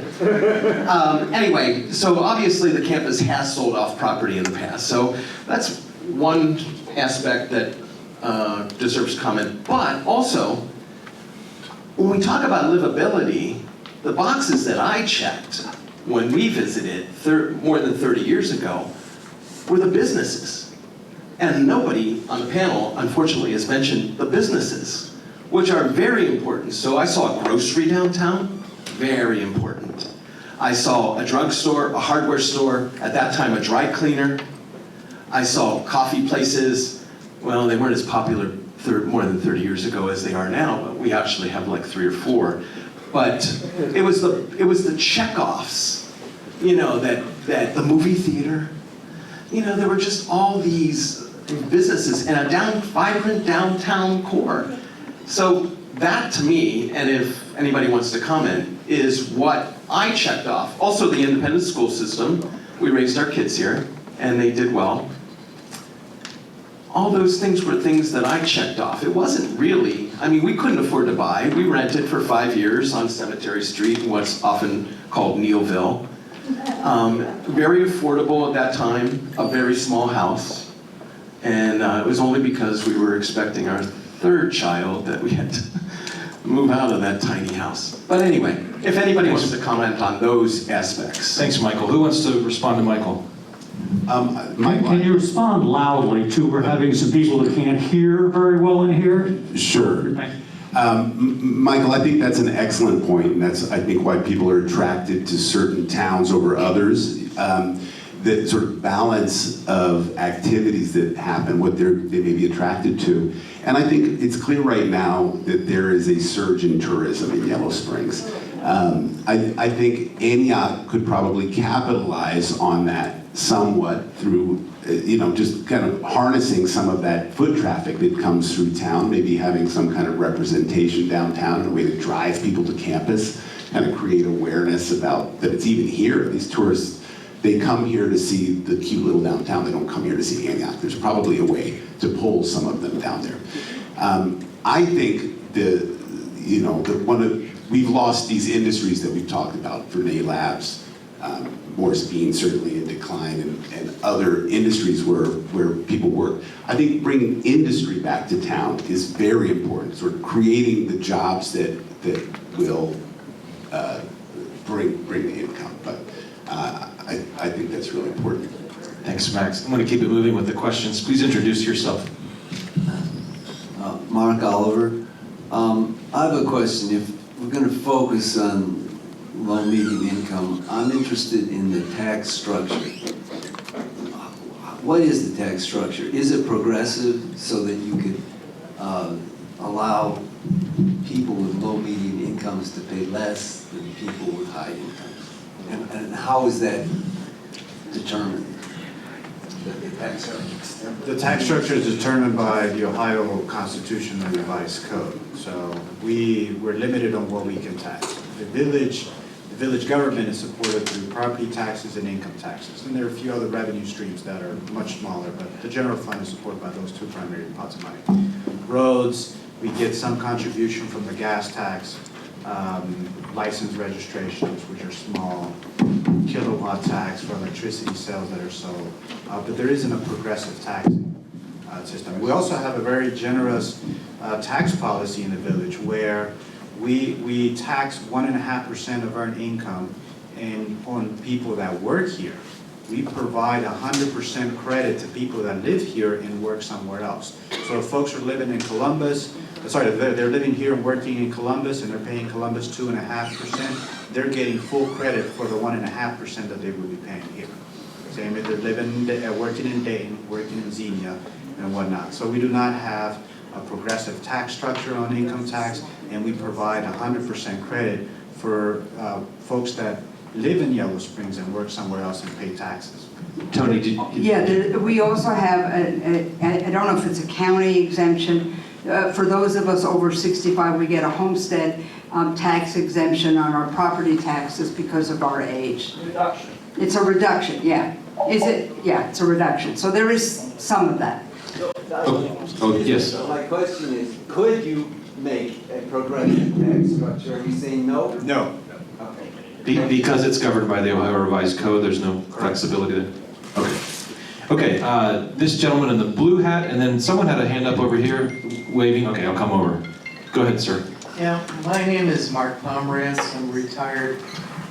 J: Anyway, so obviously the campus has sold off property in the past. So that's one aspect that deserves comment. But also, when we talk about livability, the boxes that I checked when we visited more than 30 years ago were the businesses. And nobody on the panel, unfortunately, has mentioned the businesses, which are very important. So I saw a grocery downtown, very important. I saw a drugstore, a hardware store, at that time a dry cleaner. I saw coffee places. Well, they weren't as popular more than 30 years ago as they are now, but we actually have like 3 or 4. But it was the checkoffs that the movie theater, there were just all these businesses and a vibrant downtown core. So that to me, and if anybody wants to comment, is what I checked off. Also the independent school system, we raised our kids here and they did well. All those things were things that I checked off. It wasn't really, we couldn't afford to buy. We rented for 5 years on Cemetery Street in what's often called Neilville. Very affordable at that time, a very small house. And it was only because we were expecting our third child that we had to move out of that tiny house. But anyway, if anybody wants to comment on those aspects.
B: Thanks, Michael. Who wants to respond to Michael?
A: Can you respond loudly too? We're having some people that can't hear very well in here.
E: Sure. Michael, I think that's an excellent point, and that's, I think, why people are attracted to certain towns over others. That sort of balance of activities that happen, what they may be attracted to. And I think it's clear right now that there is a surge in tourism in Yellow Springs. I think Antioch could probably capitalize on that somewhat through, just kind of harnessing some of that foot traffic that comes through town, maybe having some kind of representation downtown in a way to drive people to campus, kind of create awareness about that it's even here. These tourists, they come here to see the cute little downtown. They don't come here to see Antioch. There's probably a way to pull some of them down there. I think we've lost these industries that we've talked about, Vernay Labs, Morris Bean certainly in decline, and other industries where people work. I think bringing industry back to town is very important, sort of creating the jobs that will bring the income. But I think that's really important.
B: Thanks, Max. I'm going to keep it moving with the questions. Please introduce yourself.
K: Mark Oliver. I have a question. If we're going to focus on low median income, I'm interested in the tax structure. What is the tax structure? Is it progressive so that you could allow people with low median incomes to pay less than people with high incomes? And how is that determined? The tax structure?
C: The tax structure is determined by the Ohio Constitution and Revised Code. So we're limited on what we can tax. The village government is supported through property taxes and income taxes. And there are a few other revenue streams that are much smaller, but the general fund is supported by those two primary pots of money. Roads, we get some contribution from the gas tax, license registrations, which are small, kilowatt tax for electricity sales that are sold, but there isn't a progressive tax system. We also have a very generous tax policy in the village where we tax 1.5% of earned income on people that work here. We provide 100% credit to people that live here and work somewhere else. So if folks are living in Columbus, they're living here and working in Columbus and they're paying Columbus 2.5%, they're getting full credit for the 1.5% that they would be paying here. Same if they're working in Dayton, working in Xenia, and whatnot. So we do not have a progressive tax structure on income tax, and we provide 100% credit for folks that live in Yellow Springs and work somewhere else and pay taxes.
B: Toni,
D: we also have, I don't know if it's a county exemption. For those of us over 65, we get a homestead tax exemption on our property taxes because of our age.
I: Reduction.
D: It's a reduction, yeah. Is it? Yeah, it's a reduction. So there is some of that.
B: Yes.
K: So my question is, could you make a progressive tax structure? Are you saying no?
C: No.
K: Okay.
B: Because it's governed by the Ohio Revised Code, there's no flexibility there? Okay. Okay, this gentleman in the blue hat, and then someone had a hand up over here waving. Okay, I'll come over. Go ahead, sir.
L: Yeah, my name is Mark Palmras. I'm a retired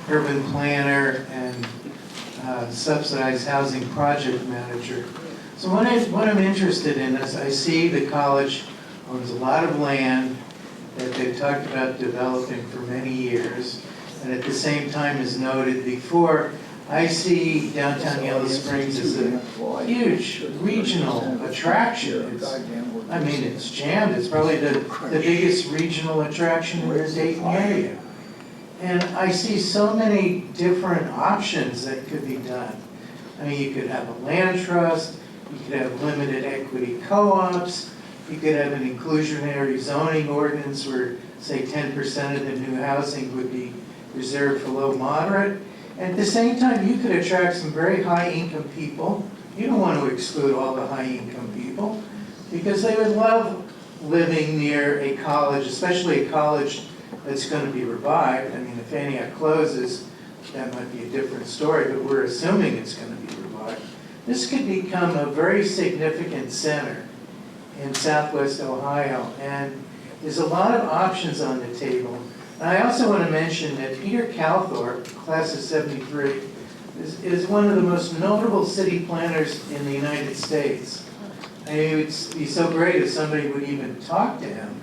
L: urban planner and subsidized housing project manager. So what I'm interested in is I see the college owns a lot of land that they've talked about developing for many years, and at the same time, as noted before, I see downtown Yellow Springs as a huge regional attraction. It's jammed. It's probably the biggest regional attraction in the Dayton area. And I see so many different options that could be done. I mean, you could have a land trust, you could have limited equity co-ops, you could have an inclusionary zoning ordinance where, say, 10% of the new housing would be reserved for low moderate. And at the same time, you could attract some very high income people. You don't want to exclude all the high income people because they would love living near a college, especially a college that's going to be revived. I mean, if Antioch closes, that might be a different story, but we're assuming it's going to be revived. This could become a very significant center in Southwest Ohio, and there's a lot of options on the table. And I also want to mention that Peter Calthorpe, class of '73, is one of the most notable city planners in the United States. I mean, it would be so great if somebody would even talk to him.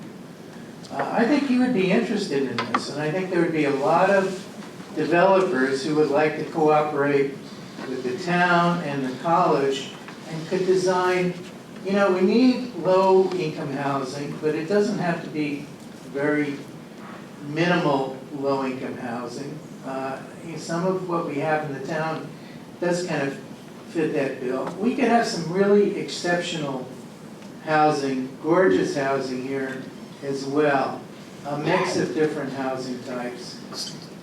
L: I think he would be interested in this, and I think there would be a lot of developers who would like to cooperate with the town and the college and could design, you know, we need low-income housing, but it doesn't have to be very minimal low-income housing. Some of what we have in the town does kind of fit that bill. We could have some really exceptional housing, gorgeous housing here as well, a mix of different housing types.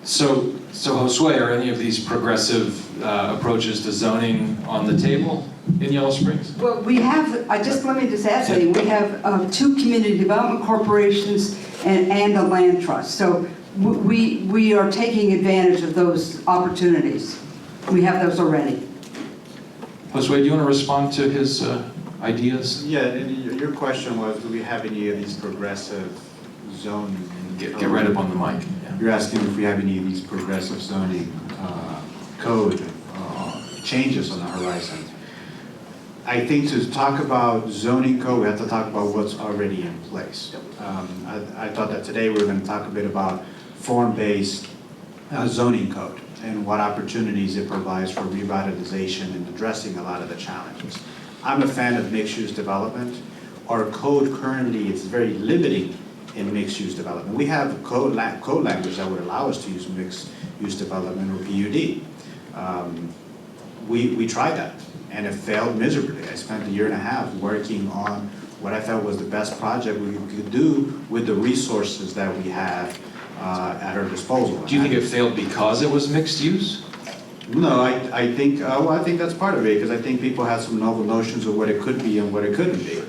B: So Josue, are any of these progressive approaches to zoning on the table in Yellow Springs?
D: Well, we have, let me just add something. We have 2 community development corporations and a land trust. So we are taking advantage of those opportunities. We have those already.
B: Josue, do you want to respond to his ideas?
C: Yeah, and your question was, do we have any of these progressive zoning?
B: Get right up on the mic. Yeah.
C: You're asking if we have any of these progressive zoning code changes on the horizon. I think to talk about zoning code, we have to talk about what's already in place. I thought that today we were going to talk a bit about form-based zoning code and what opportunities it provides for revitalization and addressing a lot of the challenges. I'm a fan of mixed-use development. Our code currently is very limiting in mixed-use development. We have code language that would allow us to use mixed-use development or PUD. We tried that, and it failed miserably. I spent 1.5 years working on what I felt was the best project we could do with the resources that we have at our disposal.
B: Do you think it failed because it was mixed use?
C: No, I think that's part of it, because I think people have some novel notions of what it could be and what it couldn't be.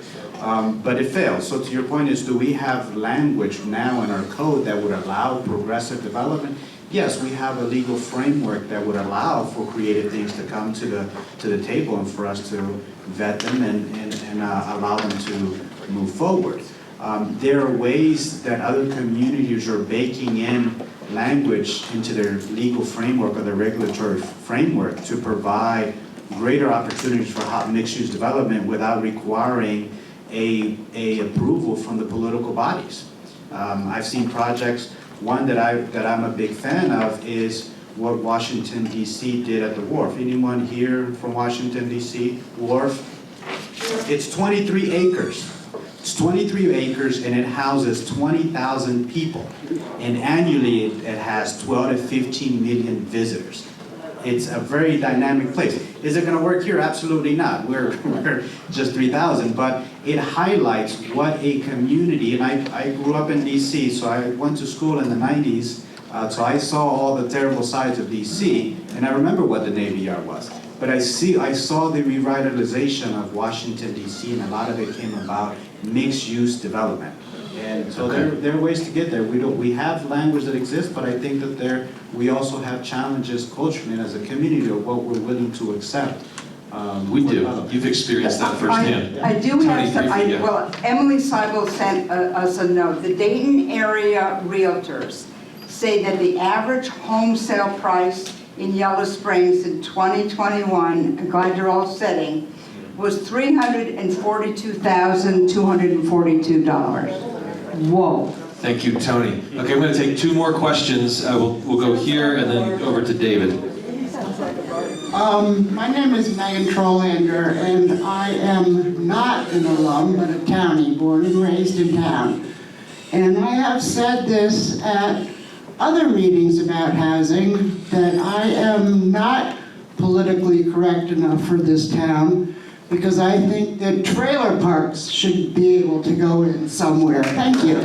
C: But it failed. So to your point is, do we have language now in our code that would allow progressive development? Yes, we have a legal framework that would allow for creative things to come to the table and for us to vet them and allow them to move forward. There are ways that other communities are baking in language into their legal framework or their regulatory framework to provide greater opportunities for mixed-use development without requiring a approval from the political bodies. I've seen projects. One that I'm a big fan of is what Washington, D.C. did at the Wharf. Anyone here from Washington, D.C. Wharf? It's 23 acres. It's 23 acres, and it houses 20,000 people. And annually, it has 12 to 15 million visitors. It's a very dynamic place. Is it going to work here? Absolutely not. We're just 3,000, but it highlights what a community, and I grew up in D.C., so I went to school in the 90s, so I saw all the terrible sides of D.C., and I remember what the Navy Yard was. But I saw the revitalization of Washington, D.C., and a lot of it came about mixed-use development. And so there are ways to get there. We have language that exists, but I think that we also have challenges culturally and as a community of what we're willing to accept.
B: We do. You've experienced that firsthand.
D: I do have some, well, Emily Seibel sent us a note. The Dayton area realtors say that the average home sale price in Yellow Springs in 2021, I'm glad you're all sitting, was $342,242. Whoa.
B: Thank you, Toni. Okay, I'm going to take 2 more questions. We'll go here and then over to David.
M: My name is Megan Trollander, and I am not an alum, but a townie, born and raised in town. And I have said this at other meetings about housing that I am not politically correct enough for this town, because I think that trailer parks should be able to go in somewhere. Thank you.
B: Will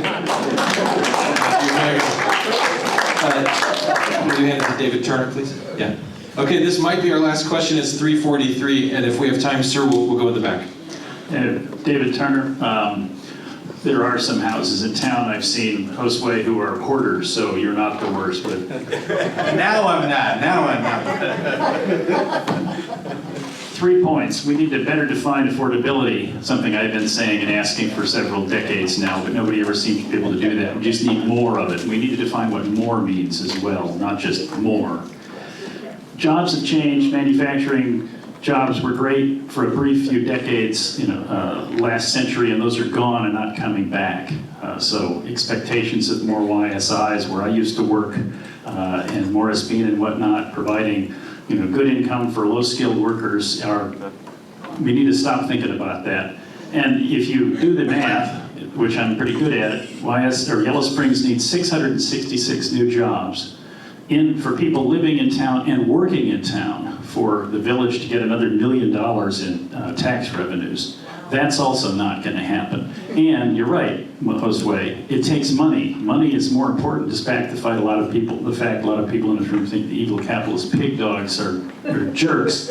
B: you hand it to David Turner, please? Yeah. Okay, this might be our last question. It's 3:43, and if we have time, sir, we'll go in the back.
N: David Turner. There are some houses in town I've seen, Josue, who are hoarders, so you're not the worst. But
C: Now I'm not.
N: 3 points. We need to better define affordability, something I've been saying and asking for several decades now, but nobody ever seems to be able to do that. We just need more of it. We need to define what more means as well, not just more. Jobs have changed. Manufacturing jobs were great for a brief few decades, last century, and those are gone and not coming back. So expectations of more YSIs, where I used to work, and Morris Bean and whatnot, providing good income for low-skilled workers, we need to stop thinking about that. And if you do the math, which I'm pretty good at, Yellow Springs needs 666 new jobs for people living in town and working in town for the village to get another $1 million in tax revenues. That's also not going to happen. And you're right, Josue, it takes money. Money is more important, despite the fact a lot of people in this room think the evil capitalist pig dogs are jerks.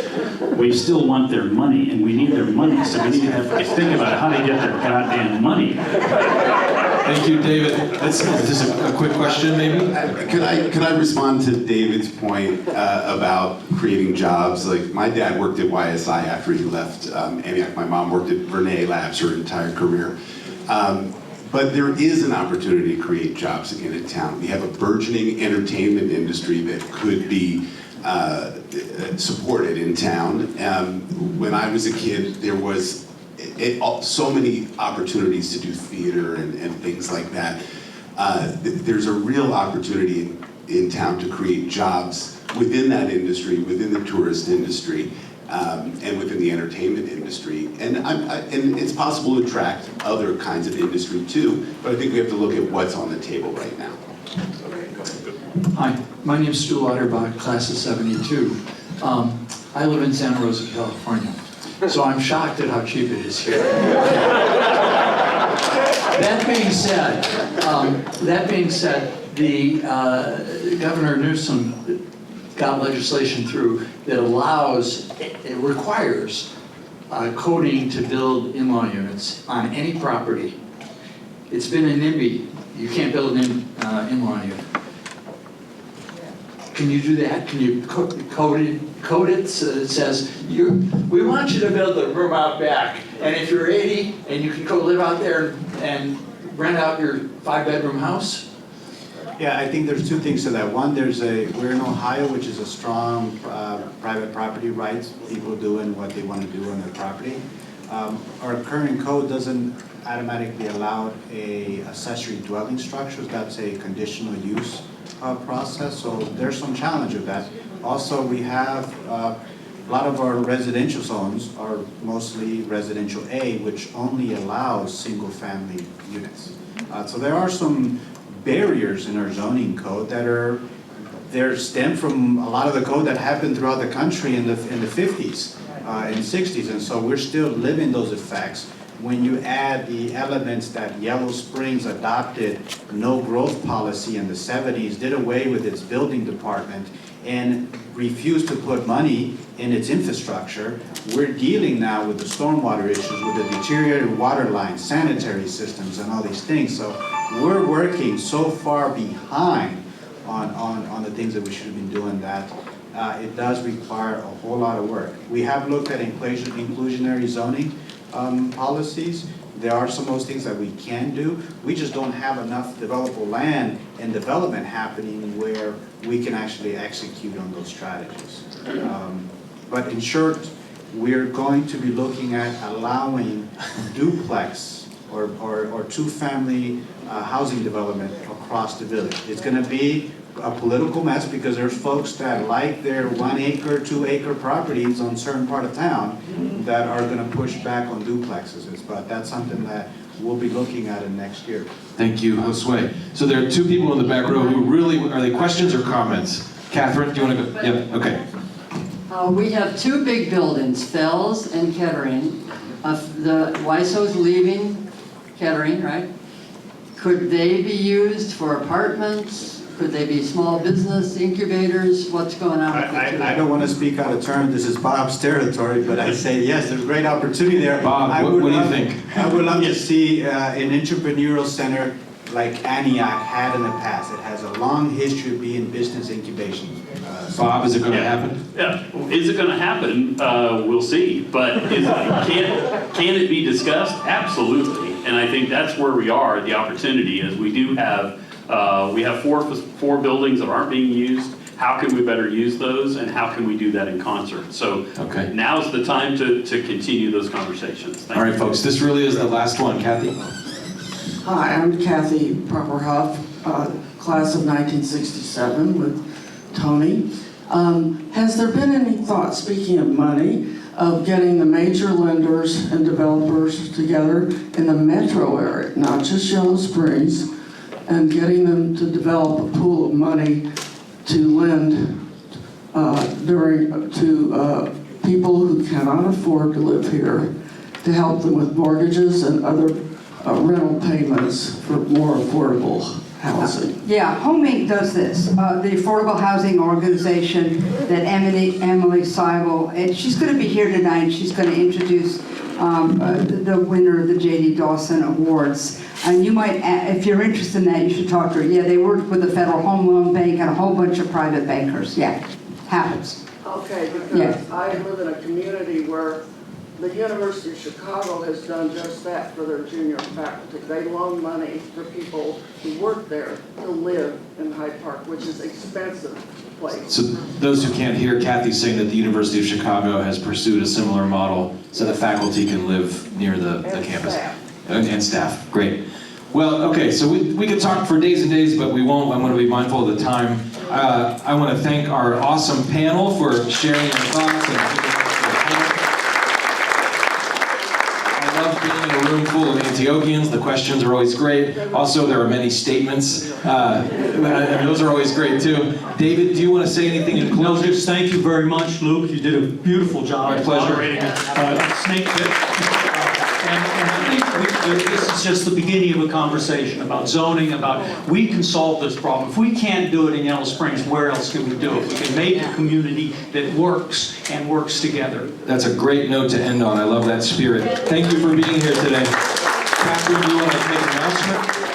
N: We still want their money, and we need their money, so we need to have to think about how to get their goddamn money.
B: Thank you, David. Just a quick question, maybe?
E: Could I respond to David's point about creating jobs? Like, my dad worked at YSI after he left Antioch. My mom worked at Vernay Labs her entire career. But there is an opportunity to create jobs again in town. We have a burgeoning entertainment industry that could be supported in town. When I was a kid, there was so many opportunities to do theater and things like that. There's a real opportunity in town to create jobs within that industry, within the tourist industry, and within the entertainment industry. And it's possible to attract other kinds of industry too, but I think we have to look at what's on the table right now.
O: Hi, my name is Stu Lauterbach, class of 72. I live in Santa Rosa, California, so I'm shocked at how cheap it is here. That being said, the Governor Newsom got legislation through that it requires coding to build in-law units on any property. It's been a NIMBY. You can't build an in-law unit. Can you do that? Can you code it so that it says, we want you to build a room out back, and if you're 80 and you can go live out there and rent out your 5-bedroom house?
C: Yeah, I think there's two things to that. One, we're in Ohio, which is a strong private property rights, people doing what they want to do on their property. Our current code doesn't automatically allow a accessory dwelling structures. That's a conditional use process, so there's some challenge with that. Also, we have a lot of our residential zones are mostly residential A, which only allows single-family units. So there are some barriers in our zoning code that stem from a lot of the code that happened throughout the country in the 50s and 60s, and so we're still living those effects. When you add the elements that Yellow Springs adopted no growth policy in the 70s, did away with its building department, and refused to put money in its infrastructure, we're dealing now with the stormwater issues, with the deteriorated water lines, sanitary systems, and all these things. So we're working so far behind on the things that we should have been doing that it does require a whole lot of work. We have looked at inclusionary zoning policies. There are some of those things that we can do. We just don't have enough developable land and development happening where we can actually execute on those strategies. But in short, we're going to be looking at allowing duplex or two-family housing development across the village. It's going to be a political mess because there's folks that like their 1 acre, 2 acre properties on certain part of town that are gonna push back on duplexes. But that's something that we'll be looking at in next year.
B: Thank you, Josue. So there are two people in the back row who really, are they questions or comments? Catherine, do you want to go? Yeah, okay.
P: We have two big buildings, Fells and Kettering. The YSO's leaving Kettering, right? Could they be used for apartments? Could they be small business incubators? What's going on with the two?
C: I don't want to speak out of turn, this is Bob's territory, but I say yes, there's great opportunity there.
B: Bob, what do you think?
C: I would love to see an entrepreneurial center like Antioch had in the past. It has a long history of being business incubation.
B: Bob, is it going to happen?
G: Yeah, is it going to happen? We'll see. But can it be discussed? Absolutely. And I think that's where we are. The opportunity is we do have four buildings that aren't being used. How can we better use those, and how can we do that in concert? So now's the time to continue those conversations. Thank
B: All right,
G: you.
B: folks, this really is the last one. Kathy?
M: Hi, I'm Kathy Properhoff, class of 1967 with Toni. Has there been any thought, speaking of money, of getting the major lenders and developers together in the metro area, not just Yellow Springs, and getting them to develop a pool of money to lend to people who cannot afford to live here, to help them with mortgages and other rental payments for more affordable housing?
D: Yeah, Home Inc. does this. The Affordable Housing Organization that Emily Seibel, and she's going to be here tonight. She's going to introduce the winner of the J.D. Dawson Awards. And you might, if you're interested in that, you should talk to her. Yeah, they work with the Federal Home Loan Bank and a whole bunch of private bankers. Yeah, happens.
F: Okay, because I live in a community where the University of Chicago has done just that for their junior faculty. They loan money for people who work there to live in Hyde Park, which is expensive place.
B: So those who can't hear, Kathy's saying that the University of Chicago has pursued a similar model so the faculty can live near the campus. And staff, great. Well, okay, so we could talk for days and days, but we won't. I want to be mindful of the time. I want to thank our awesome panel for sharing their thoughts. I love being in a room full of Antiochians. The questions are always great. Also, there are many statements, and those are always great too. David, do you want to say anything in closing?
A: No, just thank you very much, Luke. You did a beautiful job.
B: My pleasure.
A: Moderating Snake Pit. And I think this is just the beginning of a conversation about zoning, about we can solve this problem. If we can't do it in Yellow Springs, where else can we do it? We can make a community that works and works together.
B: That's a great note to end on. I love that spirit. Thank you for being here today. Catherine, do you want to make an announcement?